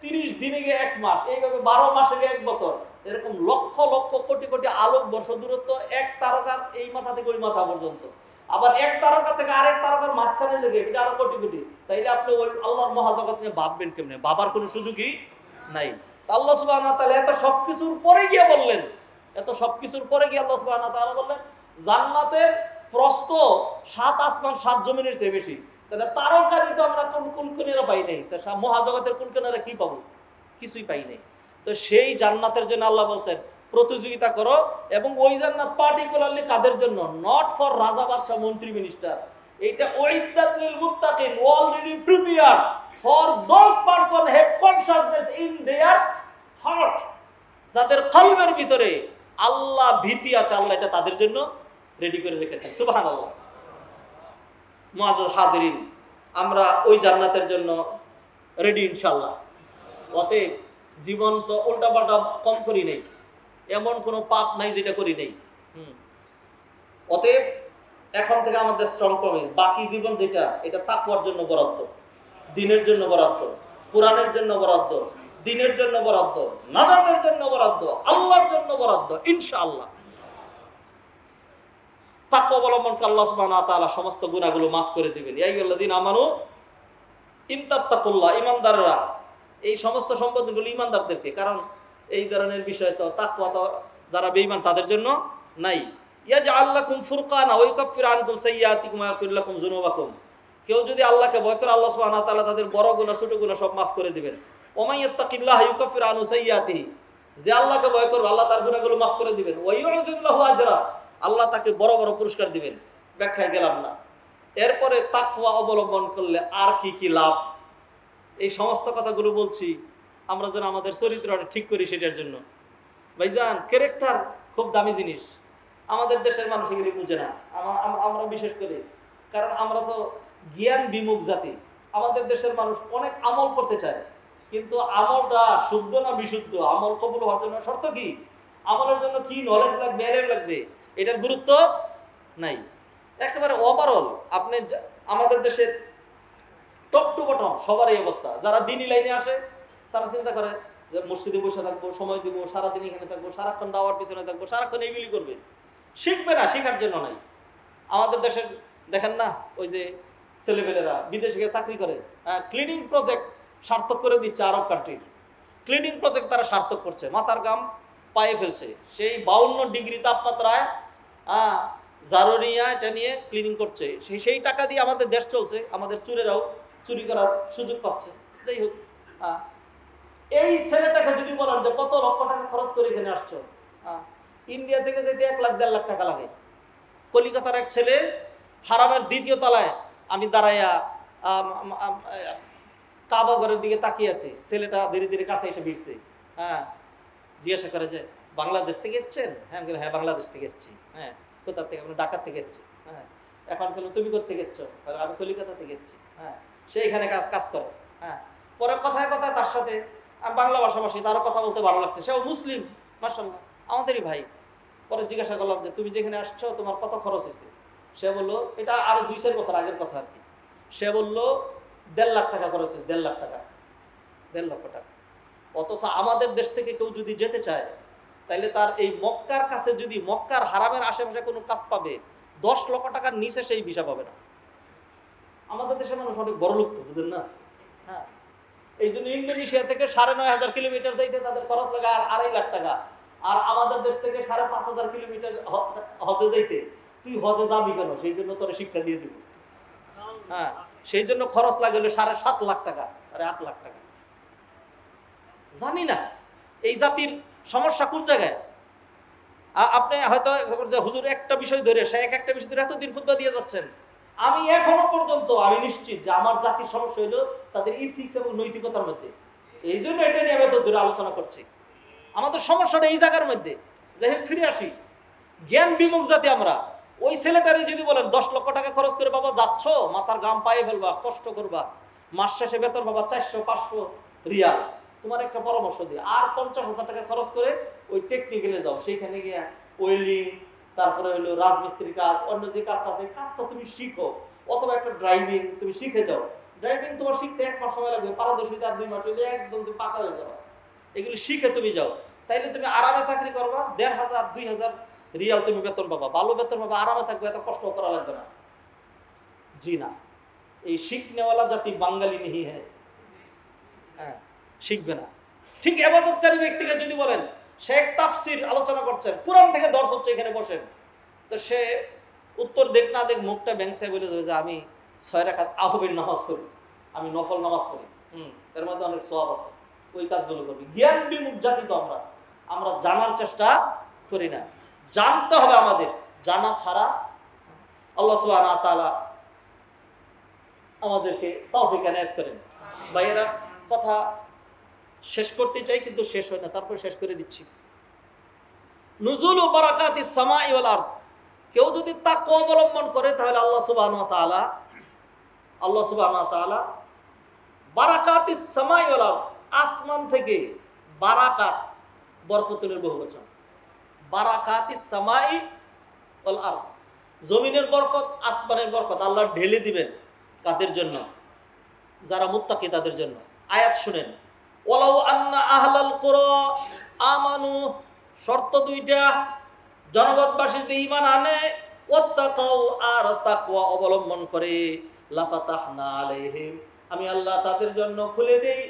30 দিনে গিয়ে 1 মাস, এইভাবে 12 মাসে গিয়ে 1 বছর। এরকম লক্ষ লক্ষ কোটি কোটি আলোক বর্ষ দূরত্ব এক তারকার এই মাথা থেকে ওই মাথা পর্যন্ত, আবার এক তারকা থেকে আরেক তারকার মাঝখানে যে এটা আরো কোটি কোটি। তাইলে আপনি ওই আল্লাহর মহাজগৎ নিয়ে ভাববেন কেমনে? ভাবার কোনো সুযোগই নাই। আল্লাহ সুবহানাহু ওয়া তাআলা এত সবকিছুর পরে গিয়ে বললেন, এত সবকিছুর পরে গিয়ে আল্লাহ সুবহানাহু ওয়া তাআলা বললেন জান্নাতের প্রস্থ 7 আসমান 7 জমিনের চেয়ে বেশি। তাহলে তারকারই তো আমরা কুলকুনিরা পাই নাই, তা মহাজগতের কুলকুনিরা কি পাবো? কিছুই পাই নাই। তো সেই জান্নাতের জন্য আল্লাহ বলছেন প্রতিযোগিতা করো, এবং ওই জান্নাত পার্টিকুলারলি কাদের জন্য? নট ফর রাজা বাদশা মন্ত্রী মিনিস্টার, এটা উইদ্দাত লিল মুত্তাকিন, already prepared for those person have consciousness in their heart, যাদের কলবের ভিতরে আল্লাহ ভীতি আছে, আল্লাহ এটা তাদের জন্য রেডি করে রেখেছেন। সুবহানাল্লাহ। মুআজ্জাজ হাদিরিন, আমরা ওই জান্নাতের জন্য রেডি ইনশাআল্লাহ। অতএব জীবন তো উল্টাপাল্টা কম করি নেই, এমন কোনো পাপ নাই যেটা করি নেই। অতএব এখন থেকে আমাদের স্ট্রং প্রমিস, বাকি জীবন যেটা, এটা তাকওয়ার জন্য বরাদ্দ, দিনের জন্য বরাদ্দ, কোরআনের জন্য বরাদ্দ, দিনের জন্য বরাদ্দ, নাজাতের জন্য বরাদ্দ, আল্লাহর জন্য বরাদ্দ ইনশাআল্লাহ। তাকওয়া অবলম্বন করে আল্লাহ সুবহানাহু ওয়া তাআলা সমস্ত গুনাহগুলো মাফ করে দিবেন। ইয়া আইয়ুহাল্লাযীনা আমানু ইন তাত্তাকুল্লাহ, ঈমানদাররা, এই সমস্ত সম্পদগুলো ঈমানদারদেরকে, কারণ এই ধরনের বিষয় তো তাকওয়া তো যারা বেঈমান তাদের জন্য নাই। ইয়াজআল লাকুম ফুরকানা ওয়া ইউকাফিরু আনকুম সাইয়্যাতিকুম ওয়া ইয়াগফির লাকুম যুনুবাকুম, কেউ যদি আল্লাহকে ভয় করে আল্লাহ সুবহানাহু ওয়া তাআলা তাদের বড় গুনাহ ছোট গুনাহ সব মাফ করে দিবেন। ওয়া মান ইয়াত্তাকিল্লাহা ইউকাফির আনহু সাইয়্যাতিহি, যে আল্লাহকে ভয় করবে আল্লাহ তার গুনাহগুলো মাফ করে দিবেন। ওয়া ইউযিম লাহু আজরা, আল্লাহ তাকে বড় বড় পুরস্কার দিবেন। ব্যাখ্যায় গেলাম না। এরপরে তাকওয়া অবলম্বন করলে আর কি কি লাভ, এই সমস্ত কথাগুলো বলছি আমরা যেন আমাদের চরিত্রটা ঠিক করি। সেটার জন্য ভাইজান, ক্যারেক্টার খুব দামি জিনিস। আমাদের দেশের মানুষ এগুলি বুঝে না, আমরা বিশেষ করে, কারণ আমরা তো জ্ঞান বিমুখ জাতি। আমাদের দেশের মানুষ অনেক আমল করতে চায়, কিন্তু আমলটা শুদ্ধ না বিশুদ্ধ, আমল কবুল হওয়ার জন্য শর্ত কি? আমলের জন্য কি নলেজ লাগবে, এলেম লাগবে, এটার গুরুত্ব নাই। একেবারে ওভারঅল আপনি আমাদের দেশের টপ টু বটম সবার এই অবস্থা। যারা দিনী লাইনে আসে তারা চিন্তা করে যে মসজিদে বসে থাকবো, সময় দিব, সারাদিন এখানে থাকবো, সারাক্ষণ দাওয়ার পিছনে থাকবো, সারাক্ষণ এইগুলি করবে, শিখবে না, শেখার জন্য নাই। আমাদের দেশের দেখেন না, ওই যে ছেলেপেলেরা বিদেশে গিয়ে চাকরি করে, ক্লিনিং প্রজেক্ট সার্থক করে দিচ্ছে। আরব কান্ট্রির ক্লিনিং প্রজেক্ট তারা সার্থক করছে, মাথার গাম পায়ে ফেলছে। সেই 52 ডিগ্রি তাপমাত্রায় জারোনিয়া এটা নিয়ে ক্লিনিং করছে। সেই টাকা দিয়ে আমাদের দেশ চলছে, আমাদের চুরেরাও চুরি করার সুযোগ পাচ্ছে। যাই হোক, এই ছেলেটাকে যদি বলেন যে কত লক্ষ টাকা খরচ করে এখানে আসছো, ইন্ডিয়া থেকে যেতে 1 লাখ 1.5 লাখ টাকা লাগে। কলিকাতার এক ছেলে হারামের 2য় তলায় আমি দাঁড়াইয়া কাবা ঘরের দিকে তাকিয়ে আছি, ছেলেটা ধীরে ধীরে কাছে এসে ভিড়ছে। জিজ্ঞাসা করে যে বাংলাদেশ থেকে এসছেন? হ্যাঁ, আমি বলি হ্যাঁ বাংলাদেশ থেকে এসছি। হ্যাঁ, কোথা থেকে? আমরা ঢাকা থেকে এসছি। হ্যাঁ, এখন বললো তুমি কোথা থেকে এসছো? আমি কলিকাতা থেকে এসছি। হ্যাঁ, সে এখানে কাজ করে। হ্যাঁ, পরে কথায় কথায় তার সাথে আমি বাংলা ভাষাভাষী, তারও কথা বলতে ভালো লাগছে, সেও মুসলিম, মাশাআল্লাহ আমাদেরই ভাই। পরে জিজ্ঞাসা করলাম যে তুমি যেখানে আসছো তোমার কত খরচ হয়েছে? সে বললো, এটা আরো 2-4 বছর আগের কথা আর কি, সে বললো 1.5 লাখ টাকা খরচ হয়েছে। 1.5 লাখ টাকা, 1.5 লক্ষ টাকা। অথচ আমাদের দেশ থেকে কেউ যদি যেতে চায় তাহলে তার এই মক্কার কাছে, যদি মক্কার হারামের আশেপাশে কোনো কাজ পাবে, 10 লক্ষ টাকার নিচে সেই ভিসা পাবে না। আমাদের দেশের মানুষ অনেক বড় লোক তো, বুঝেন না? হ্যাঁ, এই জন্য ইন্দোনেশিয়া থেকে 9,500 কিলোমিটার যাইতে তাদের খরচ লাগে আর 2.5 লাখ টাকা। আর আমাদের দেশ থেকে 5,500 কিলোমিটার হজে যাইতে তুই হজে যাবি কেন? সেই জন্য তোর শিক্ষা দিয়ে দিব। হ্যাঁ, সেই জন্য খরচ লাগে 7.5 লাখ টাকা, 8 লাখ টাকা। জানি না এই জাতির সমস্যা কোন জায়গায়। আপনি হয়তো হুজুর একটা বিষয় ধরে, সে একটা বিষয় ধরে এতদিন খুতবা দিয়ে যাচ্ছেন। আমি এখনো পর্যন্ত আমি নিশ্চিত যে আমার জাতির সমস্যা হলো তাদের ইথিক্স এবং নৈতিকতার মধ্যে। এই জন্য এটা নিয়ে আমি এত দূরে আলোচনা করছি। আমাদের সমস্যাটা এই জায়গার মধ্যে। যাই হোক, ফিরে আসি। জ্ঞান বিমুখ জাতি আমরা। ওই ছেলেটারে যদি বলেন 10 লক্ষ টাকা খরচ করে বাবা যাচ্ছ, মাথার গাম পায়ে ফেলবা, কষ্ট করবা, মাস শেষে বেতন পাবা 400-500 রিয়াল, তোমার একটা পরামর্শ দিই, আর 50,000 টাকা খরচ করে ওই টেকনিক্যালে যাও, সেইখানে গিয়ে ওয়েল্ডিং, তারপরে হইলো রাজমিস্ত্রি কাজ, অন্য যে কাজটা আছে কাজটা তুমি শিখো, অথবা একটা ড্রাইভিং তুমি শিখে যাও। ড্রাইভিং তোমার শিখতে 1 মাস সময় লাগবে, পারদর্শিতা আর 2 মাস হইলে একদম তুমি পাকা হয়ে যাবে। এগুলি শিখে তুমি যাও। তাইলে তুমি আরামে চাকরি করবা, ১,৫০০ ২,০০০ রিয়াল তুমি বেতন পাবা, ভালো বেতন পাবা, আরামে থাকবে, এত কষ্ট করা লাগবে না। জি না, এই শিখনেওয়ালা জাতি বাঙালি নেই। হ্যাঁ, শিখবে না। ঠিক ইবাদতকারী ব্যক্তিকে যদি বলেন শেখ তাফসির আলোচনা করছেন, কোরআন থেকে দর্শ হচ্ছে, এখানে বসেন, তো সে উত্তর দেখ না দেখ মুখটা ব্যাংসে বলে যাবে যে আমি ৬ রাকাত আহবের নামাজ পড়ি, আমি নফল নামাজ পড়ি, এর মধ্যে অনেক সওয়াব আছে, ওই কাজগুলো করবি। জ্ঞান বিমুখ জাতি তো আমরা জানার চেষ্টা করি না। জানতে হবে আমাদের, জানা ছাড়া আল্লাহ সুবহানাহু ওয়া তাআলা আমাদেরকে তৌফিক এনায়েত করেন। ভাইয়েরা, কথা শেষ করতে চাই কিন্তু শেষ হয় না, তারপর শেষ করে দিচ্ছি। নুজুলু বারাকাতিস সামাই ওয়াল আরদ, কেউ যদি তাকওয়া অবলম্বন করে তাহলে আল্লাহ সুবহানাহু ওয়া তাআলা বারাকাতিস সামাই ওয়াল আরদ, আসমান থেকে বারাকাত, বরকতের বহুবচন, বারাকাতিস সামাই ওয়াল আরদ, জমিনের বরকত, আসমানের বরকত আল্লাহ ঢেলে দিবেন। কাদের জন্য? যারা মুত্তাকি তাদের জন্য। আয়াত শুনেন, ওয়ালাউ আন্না আহলাল কুরা আমানু, শর্ত দুইটা, জনপদবাসী যদি ঈমান আনে, ওয়াত্তাকাউ, আর তাকওয়া অবলম্বন করে, লাফাতাহনা আলাইহিম, আমি আল্লাহ তাদের জন্য খুলে দেই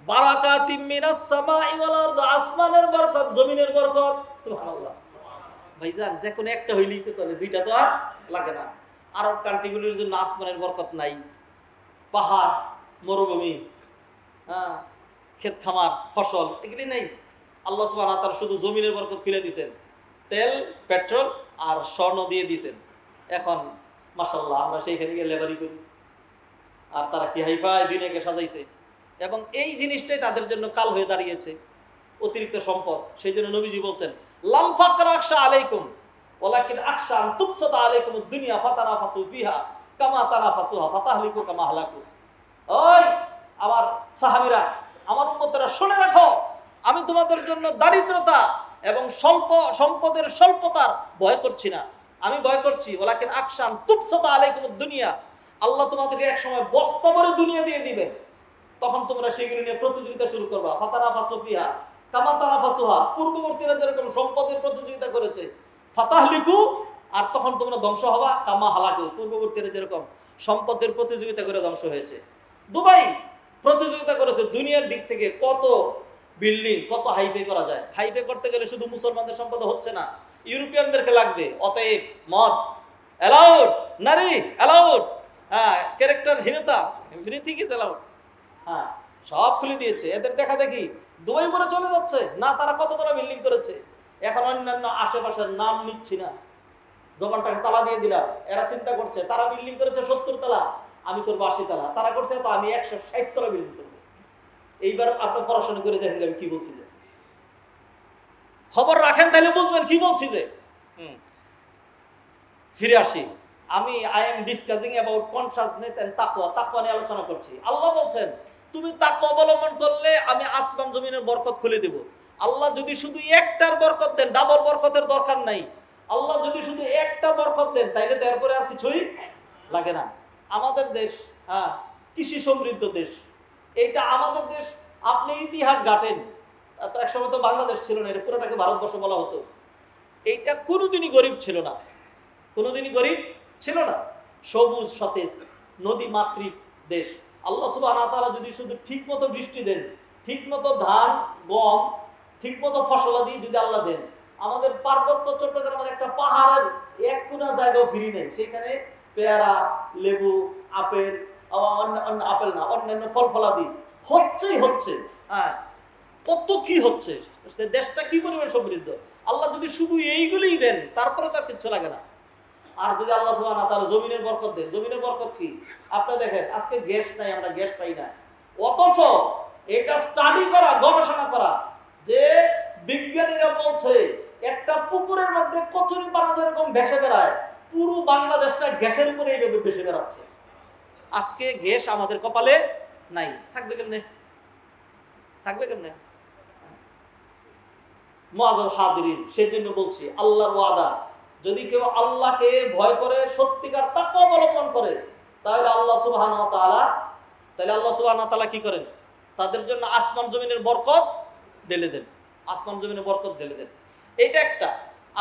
বারাকাতিম মিনাস সামাই ওয়াল আরদ, আসমানের বরকত, জমিনের বরকত। সুবহানাল্লাহ। ভাইজান, যে কোনো একটা হইলেই তো চলে, দুইটা তো আর লাগে না। আরব কান্ট্রিগুলির জন্য আসমানের বরকত নাই, পাহাড়, মরুভূমি, হ্যাঁ, ক্ষেত খামার, ফসল, এগুলি নেই। আল্লাহ সুবহানাহু ওয়া তাআলা শুধু জমিনের বরকত খুলে দিয়েছেন, তেল, পেট্রোল আর স্বর্ণ দিয়ে দিয়েছেন। এখন মাশাআল্লাহ আমরা সেইখানে গিয়ে লেবারি করি, আর তারা কি হাইফাই দুনিয়াকে সাজাইছে, এবং এই জিনিসটাই তাদের জন্য কাল হয়ে দাঁড়িয়েছে, অতিরিক্ত সম্পদ। সেই জন্য নবীজি বলছেন, লাম ফাকরা আখশা আলাইকুম ওয়ালাকিন আখশা আন তুবসাতা আলাইকুমুদ দুনিয়া ফাতানাফাসু ফিহা কামা তানাফাসুহা ফাতাহলিকু কামা হালাকু। ওই আমার সাহাবীরা, আমার উম্মতেরা, শুনে রাখো, আমি তোমাদের জন্য দারিদ্রতা এবং স্বল্প সম্পদের স্বল্পতার ভয় করছি না, আমি ভয় করছি ওয়ালাকিন আখশা আন তুবসাতা আলাইকুমুদ দুনিয়া, আল্লাহ তোমাদেরকে এক সময় বস্তা ভরে দুনিয়া দিয়ে দিবেন, তখন তোমরা সেগুলো নিয়ে প্রতিযোগিতা শুরু করবা। ফাতানাফাসু ফিহা কামা তানাফাসুহা, পূর্ববর্তীরা যেরকম সম্পদের প্রতিযোগিতা করেছে, ফাতাহলিকু, আর তখন তোমরা ধ্বংস হবা, কামা হালাকু, পূর্ববর্তীরা যেরকম সম্পদের প্রতিযোগিতা করে ধ্বংস হয়েছে। দুবাই প্রতিযোগিতা করেছে দুনিয়ার দিক থেকে, কত বিল্ডিং, কত হাইফে করা যায়। হাইফে করতে গেলে শুধু মুসলমানদের সম্পদ হচ্ছে না, ইউরোপিয়ানদেরকে লাগবে। অতএব মদ অ্যালাউড, নারী অ্যালাউড, হ্যাঁ, ক্যারেক্টারহীনতা, এভরিথিং ইজ অ্যালাউড, হ্যাঁ, সব খুলে দিয়েছে। এদের দেখা দেখি দুবাই পরে চলে যাচ্ছে না, তারা কত তারা বিল্ডিং করেছে। এখন অন্যান্য আশেপাশের নাম নিচ্ছি না, জবানটাকে তালা দিয়ে দিলাম। এরা চিন্তা করছে তারা বিল্ডিং করেছে ৭০ তলা, আমি করবো ৮০ তলা, তারা করছে তো আমি ১৬০ তলা বিল্ডিং করবো। এইবার আপনি পড়াশোনা করে দেখেন আমি কি বলছি, যে খবর রাখেন, তাহলে বুঝবেন কি বলছি। যে ফিরে আসি, I am discussing about consciousness and তাকওয়া, তাকওয়া নিয়ে আলোচনা করছি। আল্লাহ বলছেন তুমি তাকওয়া অবলম্বন করলে আমি আসমান জমিনের বরকত খুলে দেব। আল্লাহ যদি শুধু একটার বরকত দেন, ডাবল বরকতের দরকার নাই। আল্লাহ যদি শুধু একটা বরকত দেন, তাইলে তো এরপরে আর কিছুই লাগে না। আমাদের দেশ, হ্যাঁ, কৃষি সমৃদ্ধ দেশ, এইটা আমাদের দেশ। আপনি ইতিহাস ঘাটেন, তো একসময় তো বাংলাদেশ ছিল না, এটা পুরোটাকে ভারতবর্ষ বলা হতো। এইটা কোনোদিনই গরিব ছিল না, কোনোদিনই গরিব ছিল না। সবুজ সতেজ নদী মাতৃক দেশ। আল্লাহ সুবহানাহু ওয়া তাআলা যদি শুধু ঠিক মতো বৃষ্টি দেন, ঠিক মতো ধান গম, ঠিক মতো ফসলাদি যদি আল্লাহ দেন, আমাদের পার্বত্য চট্টগ্রামের একটা পাহাড়ের এক কোনা জায়গাও ফ্রি নেই, সেখানে পেয়ারা, লেবু, আপেল, আপেল না, অন্যান্য ফল ফলাদি হচ্ছেই হচ্ছে। হ্যাঁ, কত কি হচ্ছে, দেশটা কি পরিমাণ সমৃদ্ধ। আল্লাহ যদি শুধু এইগুলিই দেন, তারপরে তার কিচ্ছু লাগে না। আর যদি আল্লাহ সুবহানাহু ওয়া তাআলা জমিনের বরকত দেন, জমিনের বরকত কি আপনি দেখেন, আজকে গ্যাস নাই, আমরা গ্যাস পাই না, অথচ এটা স্টাডি করা, গবেষণা করা, যে বিজ্ঞানীরা বলছে একটা পুকুরের মধ্যে কচুরি পানা যেরকম ভেসে বেড়ায়, পুরো বাংলাদেশটা গ্যাসের উপরে এইভাবে ভেসে বেড়াচ্ছে। আজকে গ্যাস আমাদের কপালে নাই, থাকবে কেমনে, থাকবে কেমনে? মুআজ্জাজ হাদিরিন, সেই জন্য বলছি আল্লাহর ওয়াদা, যদি কেউ আল্লাহকে ভয় করে, সত্যিকার তাকওয়া অবলম্বন করে, তাহলে আল্লাহ সুবহানাহু ওয়া তাআলা কি করেন? তাদের জন্য আসমান জমিনের বরকত ঢেলে দেন। আসমান জমিনে বরকত ঢেলে দেন। এটা একটা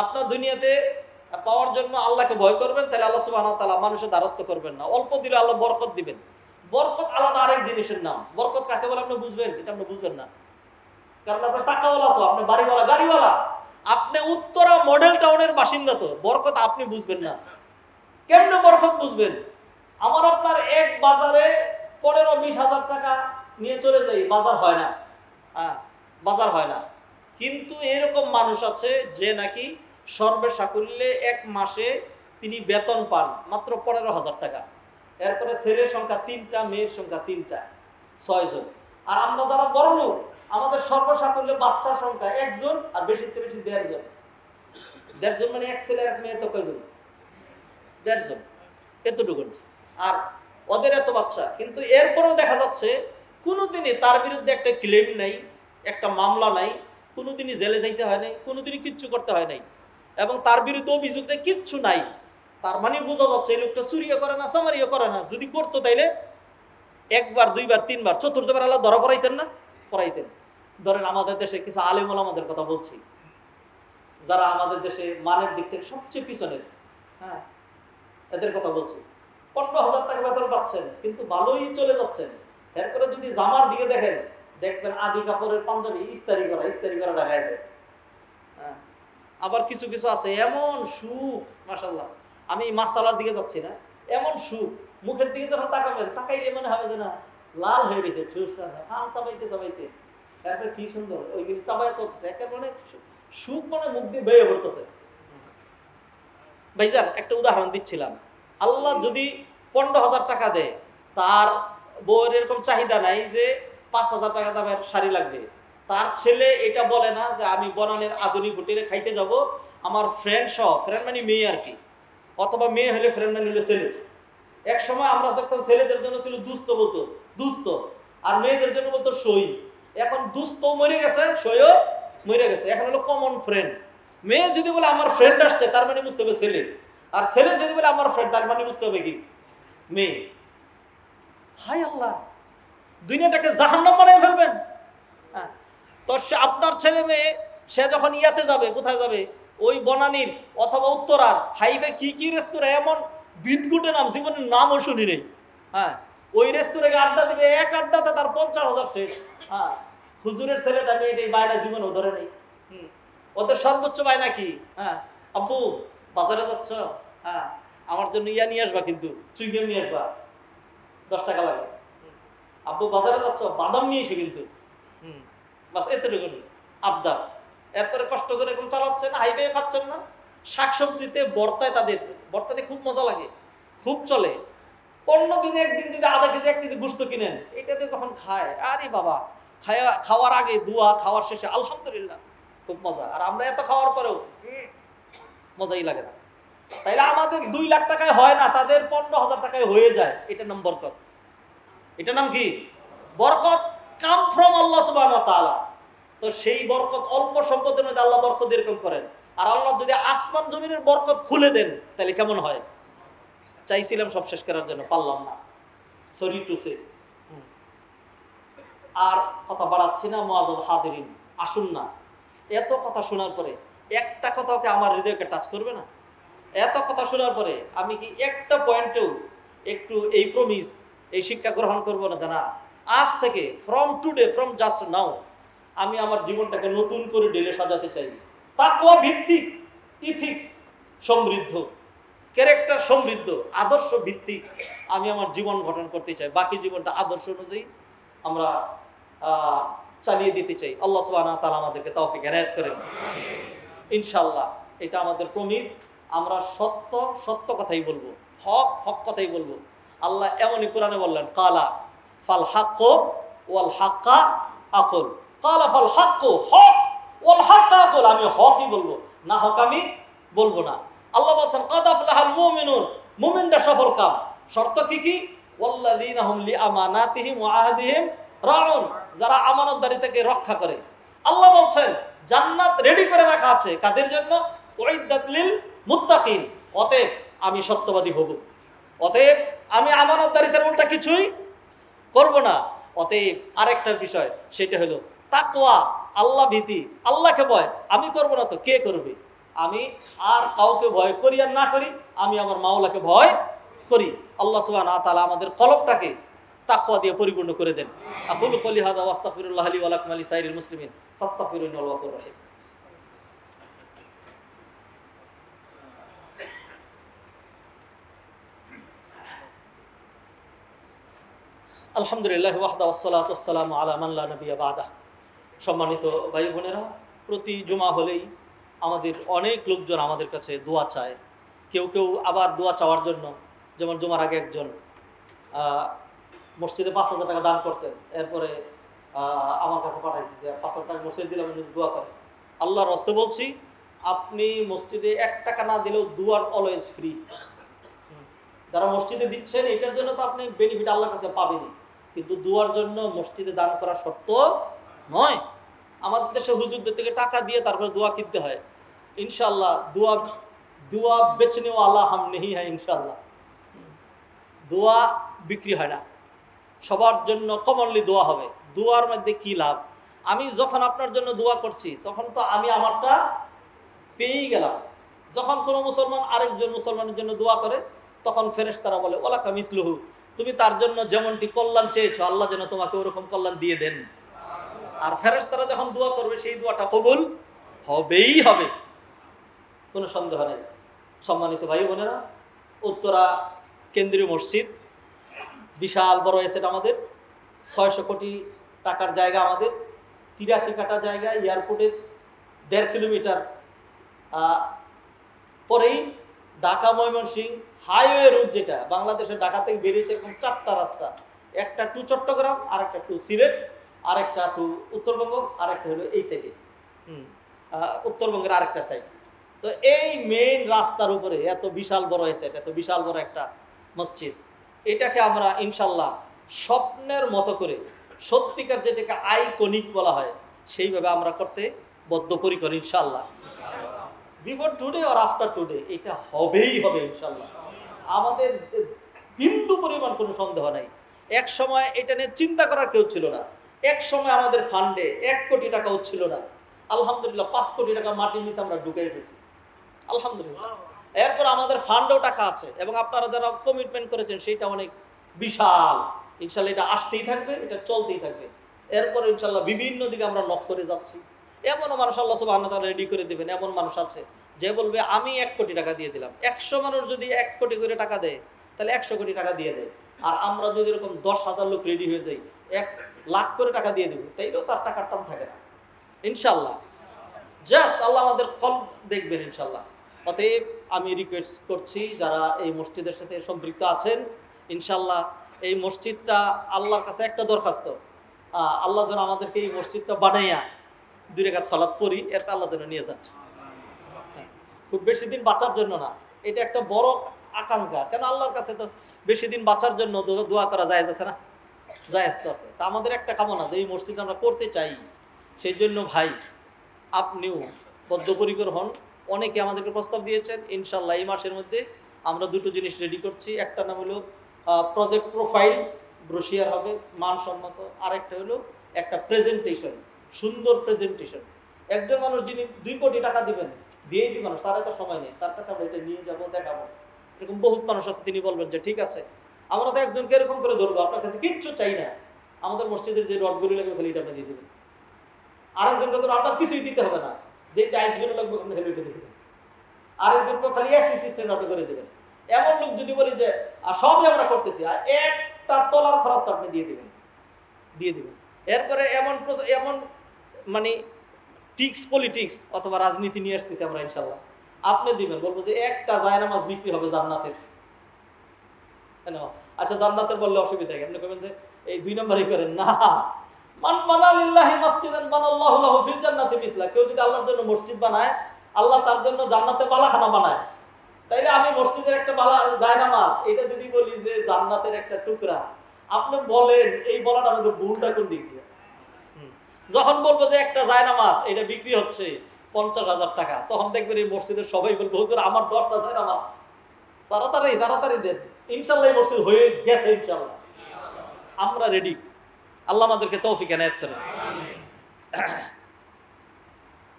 আপনার দুনিয়াতে পাওয়ার জন্য আল্লাহকে ভয় করবেন, তাহলে আল্লাহ সুবহানাহু ওয়া তাআলা মানুষের দ্বারস্থ করবেন না। অল্প দিলে আল্লাহ বরকত দিবেন। বরকত আলাদা আরেক জিনিসের নাম। বরকত কাকে বলে আপনি বুঝবেন? এটা আপনি বুঝবেন না, কারণ আপনার টাকাওয়ালা, তো আপনি বাড়িওয়ালা, গাড়িওয়ালা, আপনি উত্তরা মডেল টাউনের বাসিন্দা, তো বরকত আপনি বুঝবেন না। কেমনে বরকত বুঝবেন? আমার আপনার এক বাজারে 15-20 হাজার টাকা নিয়ে চলে যাই, বাজার হয় না। বাজার হয় না। কিন্তু এরকম মানুষ আছে যে নাকি সর্বসাকুল্যে এক মাসে তিনি বেতন পান মাত্র 15,000 টাকা। এরপরে ছেলের সংখ্যা 3টা, মেয়ের সংখ্যা 3টা, 6 জন। আর আমরা যারা বড় লোক, আমাদের সর্বসাকুল্যে বাচ্চার সংখ্যা 1 জন, আর বেশিতে বেশি 1.5 জন। 1.5 জন মানে এক ছেলে এক মেয়ে, তো কয়জন? 1.5 জন, এতটুকু। আর ওদের এত বাচ্চা, কিন্তু এরপরেও দেখা যাচ্ছে কোনোদিনই তার বিরুদ্ধে একটা ক্লেম নাই, একটা মামলা নাই, কোনোদিনই জেলে যাইতে হয় নাই, কোনোদিনই কিচ্ছু করতে হয় নাই, এবং তার বিরুদ্ধে অভিযোগ নেই, কিচ্ছু নাই। তার মানে বোঝা যাচ্ছে এই লোকটা চুরিও করে না, চামারিও করে না। যদি করতো তাইলে 1 বার 2 বার 3 বার, 4th বার আল্লাহ ধরা পড়াইতেন না? পড়াইতেন। ধরেন আমাদের দেশে কিছু আলেম ওলামাদের কথা বলছি, যারা আমাদের দেশে মানের দিক থেকে সবচেয়ে পিছনের, হ্যাঁ, এদের কথা বলছি। 15,000 টাকা বেতন পাচ্ছেন, কিন্তু ভালোই চলে যাচ্ছেন। এরপরে যদি জামার দিকে দেখেন, দেখবেন আদি কাপড়ের পাঞ্জাবি ইস্তারি করা ঢাকায় দেয়। হ্যাঁ, আবার কিছু কিছু আছে এমন সুখ, মাশাআল্লাহ, আমি মাসালার দিকে যাচ্ছি না, এমন সুখ, মুখের দিকে যখন তাকাবেন, তাকাইলে মনে হবে যে না লাল হয়ে গেছে, ফান চাবাইতে চাবাইতে, এরপরে কি সুন্দর ওইগুলি চাবাইয়া চলতেছে, একেবারে সুখ মানে মুখ দিয়ে বেয়ে পড়তেছে। ভাইজান একটা উদাহরণ দিচ্ছিলাম, আল্লাহ যদি 15,000 টাকা দেয়, তার বউয়ের এরকম চাহিদা নাই যে 5,000 টাকা দামের শাড়ি লাগবে, তার ছেলে এটা বলে না যে আমি বনানের আধুনিক হোটেলে খাইতে যাব, আমার ফ্রেন্ড সহ, ফ্রেন্ড মানে মেয়ে আর কি, অথবা মেয়ে হলে ফ্রেন্ড মানে হলে ছেলে। এক সময় আমরা দেখতাম ছেলেদের জন্য ছিল দুস্থ, বলতো দুস্থ, আর মেয়েদের জন্য বলতো সই। এখন দুস্থ মরে গেছে, সইও মরে গেছে, এখন হলো কমন ফ্রেন্ড। মেয়ে যদি বলে আমার ফ্রেন্ড আসছে, তার মানে বুঝতে হবে ছেলে, আর ছেলে যদি বলে আমার ফ্রেন্ড, তার মানে বুঝতে হবে কি মেয়ে। হাই আল্লাহ, দুনিয়াটাকে জাহান্নাম বানিয়ে ফেলবেন। হ্যাঁ, তো আপনার ছেলে মেয়ে সে যখন ইয়াতে যাবে, কোথায় যাবে, ওই বনানীর অথবা উত্তরার হাইফে কি কি রেস্তোরাঁ, এমন বিদগুটে নাম, জীবনের নামও শুনি নেই। হ্যাঁ, ওই রেস্তোরাঁকে আড্ডা দিবে, এক আড্ডাতে তার 50,000 শেষ। হ্যাঁ, হুজুরের ছেলেটা মেয়েটা বায়না জীবনও ধরে নেই। ওদের সর্বোচ্চ বায়না কি? হ্যাঁ, আব্বু বাজারে যাচ্ছ, হ্যাঁ আমার জন্য ইয়া নিয়ে আসবা, কিন্তু চুইগেম নিয়ে আসবা, 10 টাকা লাগে। আব্বু বাজারে যাচ্ছ, বাদাম নিয়ে এসে কিন্তু, বাস এতটুকু আবদার। এরপরে কষ্ট করে এখন চালাচ্ছেন, হাইওয়ে খাচ্ছেন না, শাকসবজিতে বর্তায়, তাদের বর্তাতে খুব মজা লাগে, খুব চলে। 15 দিনে একদিন যদি আধা কেজি 1 কেজি গোস্ত কিনেন, এটাতে যখন খায়, আরে বাবা, খাওয়ার আগে দোয়া, খাওয়ার শেষে আলহামদুলিল্লাহ, খুব মজা। আর আমরা এত খাওয়ার পরেও মজাই লাগে না। তাইলে আমাদের 2 লাখ টাকায় হয় না, তাদের 15,000 টাকায় হয়ে যায়। এটা নাম বরকত। এটা নাম কি? বরকত কাম ফ্রম আল্লাহ সুবহানাহু ওয়া তাআলা। তো সেই বরকত অল্প সম্পদের মধ্যে আল্লাহ বরকত এরকম করেন। আর আল্লাহ যদি আসমান জমিনের বরকত খুলে দেন, তাহলে কেমন হয়? চাইছিলাম সব শেষ করার জন্য, পারলাম না, সরি টু সে। আর কথা বাড়াচ্ছি না, মুআজ্জাজ হাদিরিন, আসুন না, এত কথা শোনার পরে একটা কথাকে আমার হৃদয়কে টাচ করবে না? এত কথা শোনার পরে আমি কি একটা পয়েন্টেও একটু এই প্রমিস, এই শিক্ষা গ্রহণ করবো না? জানা, আজ থেকে, from today, from just now, আমি আমার জীবনটাকে নতুন করে ঢেলে সাজাতে চাই। তাকওয়া ভিত্তিক, ইথিক্স সমৃদ্ধ, ক্যারেক্টার সমৃদ্ধ, আদর্শ ভিত্তিক আমি আমার জীবন গঠন করতে চাই। বাকি জীবনটা আদর্শ অনুযায়ী আমরা চালিয়ে দিতে চাই। আল্লাহ সুবহানাহু ওয়া তাআলা আমাদেরকে তৌফিক এনায়েত করেন ইনশাআল্লাহ। এটা আমাদের প্রমিস। আমরা সত্য কথাই বলবো, হক কথাই বলবো। আল্লাহ এমনই কোরআনে বললেন, কালা ফাল হাক্কু ওয়াল হাক্কা আকুল, কালা ফাল হাক্কু, হক, ওয়াল হাক্কা আকুল, আমি হকই বলবো, না হক আমি বলবো না। আল্লাহ বলছেন কাদ আফলাহাল মুমিনুন, মুমিনরা সফল কাম। শর্ত কি কি? ওয়াল্লাযীনা হুম লিআমানাতিহিম ওয়া আহদিহিম রাউন, যারা আমানতদারিতাকে রক্ষা করে। আল্লাহ বলছেন জান্নাত রেডি করে রাখা আছে কাদের জন্য? উইদ্দাত লিল মুত্তাকিন। অতএব আমি সত্যবাদী হব, অতএব আমি আমানতদারিতার উল্টা কিছুই করব না। অতএব আরেকটা বিষয়, সেটা হলো তাকওয়া, আল্লাহ ভীতি, আল্লাহকে ভয়। আমি করব না তো কে করবে? আমি আর কাউকে ভয় করি আর না করি, আমি আমার মাওলাকে ভয় করি। আল্লাহ সুবহানাহু ওয়া তাআলা আমাদের কলবটাকে তাকওয়া দিয়ে পরিপূর্ণ করে দেন। আকুলু কওলি হাযা ওয়া আস্তাগফিরুল্লাহ লি ওয়া লাকুম ওয়া লিসাইরিল মুসলিমিন ফাস্তাগফিরুহু ইন্নাহু গফুরুর রহিম। আলহামদুলিল্লাহ ওয়াহদা ওয়াসসালাতু ওয়াসসালামু আলা মান লা নাবিয়্যা বা'দা। সম্মানিত ভাই বোনেরা, প্রতি জুমা হলেই আমাদের অনেক লোকজন আমাদের কাছে দোয়া চায়। কেউ কেউ আবার দোয়া চাওয়ার জন্য, যেমন জুমার আগে একজন মসজিদে 5,000 টাকা দান করছেন, এরপরে আমার কাছে পাঠাইছে যে 5,000 টাকা মসজিদে দিলাম, দোয়া করে। আল্লাহর রাস্তে বলছি, আপনি মসজিদে 1 টাকা না দিলেও দুয়ার অলওয়েজ ফ্রি। যারা মসজিদে দিচ্ছেন এটার জন্য তো আপনি বেনিফিট আল্লাহর কাছে পাবেনই, কিন্তু দুয়ার জন্য মসজিদে দান করা শর্ত নয়। আমাদের দেশে হুজুরদের থেকে টাকা দিয়ে তারপরে দোয়া কিনতে হয়। ইনশাআল্লাহ দোয়া বেচনে ওয়ালা হাম নেহি হ্যায়। ইনশাআল্লাহ দোয়া বিক্রি হয় না, সবার জন্য কমনলি দোয়া হবে। দোয়ার মধ্যে কি লাভ? আমি যখন আপনার জন্য দোয়া করছি তখন তো আমি আমারটা পেয়েই গেলাম। যখন কোনো মুসলমান আরেকজন মুসলমানের জন্য দোয়া করে তখন ফেরেশতারা বলে ওয়ালাকা মিসলুহু, তুমি তার জন্য যেমনটি কল্যাণ চেয়েছো আল্লাহ যেন তোমাকে ওরকম কল্যাণ দিয়ে দেন। আর ফেরেশতারা যখন দোয়া করবে সেই দোয়াটা কবুল হবেই হবে, কোনো সন্দেহ নেই। সম্মানিত ভাই বোনেরা, উত্তরা কেন্দ্রীয় মসজিদ বিশাল বড় এসেট, আমাদের 600 কোটি টাকার জায়গা, আমাদের 83 কাঠা জায়গা, এয়ারপোর্টের 1.5 কিলোমিটার পরেই ঢাকা ময়মনসিংহ হাইওয়ে রুট, যেটা বাংলাদেশের ঢাকা থেকে বেরিয়েছে এরকম 4টা রাস্তা, একটা টু চট্টগ্রাম, আর একটা টু সিলেট, আর একটা টু উত্তরবঙ্গ, আর একটা হলো এই সাইডে উত্তরবঙ্গের আরেকটা সাইড। তো এই মেইন রাস্তার উপরে এত বিশাল বড় এসেট, এত বিশাল বড় একটা মসজিদ, এটাকে আমরা ইনশাল্লাহ স্বপ্নের মতো করে, সত্যিকার যেটাকে আইকনিক বলা হয় সেইভাবে আমরা করতে বদ্ধপরিকর ইনশাল্লাহ। বিফোর টুডে আর আফটার টুডে এটা হবেই হবে ইনশাল্লাহ, আমাদের বিন্দু পরিমাণ কোনো সন্দেহ নাই। এক সময় এটা নিয়ে চিন্তা করার কেউ ছিল না, এক সময় আমাদের ফান্ডে 1 কোটি টাকাও ছিল না। আলহামদুলিল্লাহ 5 কোটি টাকা মাটির নিচে আমরা ঢুকাই ফেলছি, আলহামদুলিল্লাহ। এরপর আমাদের ফান্ডেও টাকা আছে, এবং আপনারা যারা কমিটমেন্ট করেছেন সেটা অনেক বিশাল। ইনশাল্লাহ এটা আসতেই থাকবে, এটা চলতেই থাকবে। এরপর ইনশাল্লাহ বিভিন্ন দিকে আমরা নক করে যাচ্ছি। এমনও মানুষ আল্লাহ সুবহানাহু ওয়া তাআলা রেডি করে দেবেন, এমন মানুষ আছে যে বলবে আমি 1 কোটি টাকা দিয়ে দিলাম। 100 মানুষ যদি 1 কোটি করে টাকা দেয় তাহলে 100 কোটি টাকা দিয়ে দেয়। আর আমরা যদি এরকম 10,000 লোক রেডি হয়ে যাই 1 লাখ করে টাকা দিয়ে দেবো, তাইলেও তার টাকার টান থাকে না ইনশাল্লাহ। জাস্ট আল্লাহ আমাদের কল দেখবেন ইনশাল্লাহ। অতএব আমি রিকোয়েস্ট করছি যারা এই মসজিদের সাথে সম্পৃক্ত আছেন, ইনশাল্লাহ এই মসজিদটা আল্লাহর কাছে একটা দরখাস্ত, আল্লাহ যেন আমাদেরকে এই মসজিদটা বানাইয়া 2 রাকাত সালাত পড়ি, এরপর আল্লাহ যেন নিয়ে যান। খুব বেশি দিন বাঁচার জন্য না, এটা একটা বড় আকাঙ্ক্ষা। কেন আল্লাহর কাছে তো বেশি দিন বাঁচার জন্য দোয়া করা জায়েজ আছে না? জায়েজ তো আছে। তা আমাদের একটা কামনা যে এই মসজিদ আমরা করতে চাই, সেই জন্য ভাই আপনিও বদ্ধপরিকর হন। অনেকে আমাদেরকে প্রস্তাব দিয়েছেন, ইনশাল্লাহ এই মাসের মধ্যে আমরা 2টো জিনিস রেডি করছি। একটা নাম হলো প্রজেক্ট প্রোফাইল, ব্রোশিয়ার হবে মানসম্মত, আরেকটা হলো একটা প্রেজেন্টেশন, সুন্দর প্রেজেন্টেশন। একজন মানুষ যিনি 2 কোটি টাকা দিবেন, ভিআইপি মানুষ, তার এত সময় নেই, তার কাছে আমরা এটা নিয়ে যাবো, দেখাবো। এরকম বহুত মানুষ আছে, তিনি বলবেন যে ঠিক আছে আমরা তো একজনকে এরকম করে ধরবো, আপনার কাছে কিচ্ছু চাই না, আমাদের মসজিদের যে রডগুলি লাগবে খালি এটা আপনি দিয়ে দেবেন। আরেকজনকে ধরো আপনার কিছুই দিতে হবে না, যে টাইলসগুলো লাগবে আপনি খালি এটা দিয়ে দেবেন। আরেকজনকে খালি এসি সিস্টেম অটো করে দেবেন। এমন লোক যদি বলি যে সবই আমরা করতেছি, আর একটা তলার খরচটা আপনি দিয়ে দেবেন। এরপরে এমন মানে পলিটিক্স অথবা রাজনীতি নিয়ে আসতেছি আমরা ইনশাল্লাহ, আপনি দিবেন, বলবো যে একটা জায়নামাজ বিক্রি হবে জান্নাতের। আচ্ছা জান্নাতের বললে অসুবিধা কি? আপনি বলবেন যে এই 2 নম্বরই করেন না। মান বানা লিল্লাহি মাসজিদান বানাল্লাহু লাহু ফিল জান্নাতি মিসলা। কেউ যদি আল্লাহর জন্য মসজিদ বানায়, আল্লাহ তার জন্য জান্নাতে বালাখানা বানায়। তাইলে আমি মসজিদের একটা জায়নামাজ এটা যদি বলি যে জান্নাতের একটা টুকরা, আপনি বলেন এই বলাটা আমাদের ভুলটা কোন দিক দিয়ে? যখন বলবো যে একটা জায়নামাজ এটা বিক্রি হচ্ছে 50,000 টাকা, তখন দেখবেন এই মসজিদের সবাই বলবো হুজুর আমার 10টা জায়নামাজ, তাড়াতাড়ি দেন। ইনশাল্লাহ এই মসজিদ হয়ে গেছে ইনশাল্লাহ, আমরা রেডি। আল্লাহ আমাদেরকে তৌফিক এনায়েত করেন।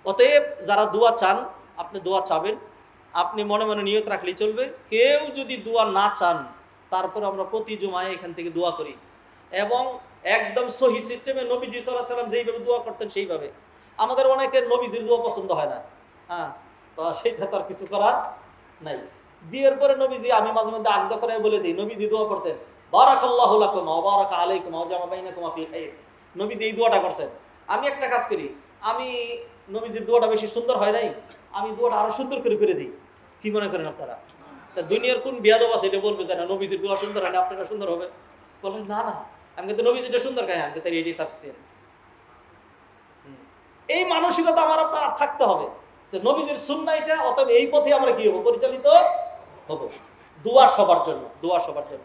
অতএব যারা দোয়া চান, আপনি দোয়া চাবেন, আপনি মনে মনে নিয়ত রাখলেই চলবে। কেউ যদি দোয়া না চান, তারপর আমরা প্রতি জুমায় এখান থেকে দোয়া করি, এবং একদম সহি সিস্টেমে নবীজি সাল্লাল্লাহু আলাইহি ওয়াসাল্লাম যেইভাবে দোয়া করতেন সেইভাবে। আমাদের অনেকের নবীজির দোয়া পছন্দ হয় না, হ্যাঁ, তো সেটা তো আর কিছু করার নাই। বিয়ের পরে নবীজি, আমি মাঝে মধ্যে আগ্রহ করে বলে দিই, নবীজি দোয়া করতেন বারাকাল্লাহু লাকুম ওয়া বারাকা আলাইকুম ওয়া জামা বাইনাকুম ফি খাইর। নবীজি এই দোয়াটা করছেন। আমি একটা কাজ করি, আমি নবীজির দোয়াটা বেশি সুন্দর হয় নাই, আমি দোয়াটা আরো সুন্দর করে দিই। কি মনে করেন আপনারা? তা দুনিয়ার কোন বিয়াদব আছে এটা বলবে যে না নবীজির দোয়া সুন্দর হয় না, আপনারা সুন্দর হবে? বলেন না না, আমি কিন্তু নবীজিটা সুন্দর গাই, আমি কিন্তু এটাই সাফিসিয়েন্ট। এই মানসিকতা আমার আপনার থাকতে হবে যে নবীজির সুন্নাহ এটা, অতএব এই পথে আমরা কি হবো, পরিচালিত হব। দোয়া সবার জন্য, দোয়া সবার জন্য।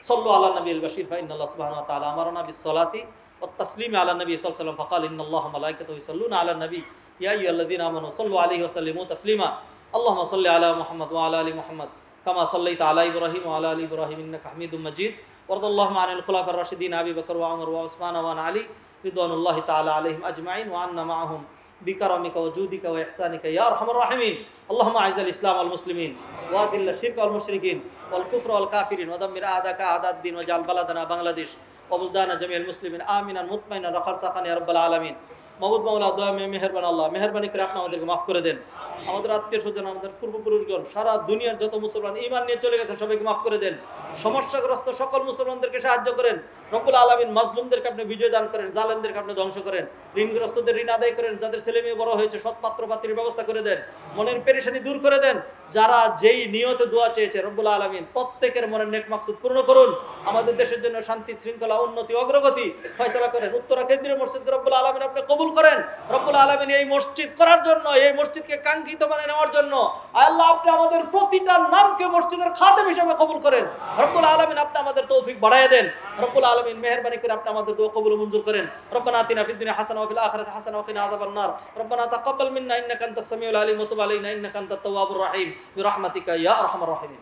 সাল্লু আলা নবিল বাশির ফা ইন্নাল্লাহ সুবহানাহু ওয়া তাআলা আমারানা বিস-সালাতি ওয়াত তাসলিমি আলা নবী সাল্লাল্লাহু আলাইহি ওয়াসাল্লাম ফাকাল ইন্নাল্লাহা মালাইকাতাহু ইউসাল্লুনা আলান নবী ইয়া আইয়ুহাল্লাযীনা আমানু সাল্লু আলাইহি ওয়া সাল্লিমু তাসলিমা আল্লাহুম্মা সাল্লি আলা মুহাম্মাদ ওয়া আলা আলি মুহাম্মাদ কামা সাল্লাইতা আলা ইব্রাহিম ওয়া আলা আলি ইব্রাহিম ইন্নাকা হামিদুম মাজিদ ওয়ারদাল্লাহু আনিল খুলাফার রাশিদিন আবি বকর ওয়া উমর ওয়া উসমান ওয়া আলী রিদওয়ানুল্লাহি তাআলা আলাইহিম আজমাইন ওয়া আন্না মাআহুম বিকারামিকা ওয়া জুদিকা ওয়া ইহসানিকা ইয়া আরহামার রাহিমিন। আল্লাহুম্মা আইজিল ইসলাম ওয়াল মুসলিমিন ওয়া আদিল্লা শিরক ওয়াল মুশরিকিন ওয়াল কুফর ওয়াল কাফিরিন ওয়া দাম্মির আদাকা আদাদ দ্বীন ওয়া জাল বালাদানা বাংলাদেশ ওয়া বুলদানা জামিআল মুসলিমিন আমিনান মুতমাইনান রাখান সাখান ইয়া রাব্বাল আলামিন। মাবুদ মাওলা দয়া মেহেরবান আল্লাহ, মেহেরবানি করে আপনি আমাদেরকে মাফ করে দেন। আমাদের আত্মীয় স্বজন, আমাদের পূর্বপুরুষগণ, সারা দুনিয়ার যত মুসলমান ঈমান নিয়ে চলে গেছেন সবাইকে মাফ করে দেন। সমস্যাগ্রস্ত সকল মুসলমানদেরকে সাহায্য করেন রব্বুল আলামিন। মাজলুমদেরকে আপনি বিজয় দান করেন, জালেমদেরকে আপনি ধ্বংস করেন। ঋণগ্রস্তদের ঋণ আদায় করেন, যাদের ছেলে মেয়ে বড় হয়েছে সৎ পাত্র পাত্রীর ব্যবস্থা করে দেন। মনের পেরেশানি দূর করে দেন। যারা যেই নিয়তে দোয়া চেয়েছে রব্বুল আলামিন প্রত্যেকের মনের নেক মাকসুদ পূর্ণ করুন। আমাদের দেশের জন্য শান্তি শৃঙ্খলা উন্নতি অগ্রগতি ফয়সালা করেন। উত্তরা কেন্দ্রীয় মসজিদ রব্বুল আলামিন আপনি কবুল করেন। রব্বুল আলামিন এই মসজিদ করার জন্য, এই মসজিদকে কাঙ্ক্ষিত মানে নেওয়ার জন্য আল্লাহ আপনি আমাদের প্রতিটা নামকে মসজিদের খাদেম হিসেবে কবুল করেন। রব্বুল আলামিন আপনি আমাদের তৌফিক বাড়ায় দেন। রব্বুল আলামিন মেহেরবানি করে আপনি আমাদের দোয়া কবুল ও মঞ্জুর করেন। রব্বানা আতিনা ফিদ দুনিয়া হাসানাহ ওয়া ফিল আখিরাতি হাসানাহ ওয়া কিনা আযাবান নার। রব্বানা তাকাব্বাল মিন্না ইন্নাকা আনতাস সামিউল আলিম ওয়া তুব আলাইনা ইন্নাকা আনতাত তাওয়াবুর রহিম বিরহমাতিকা ইয়া আরহামার রাহিমিন।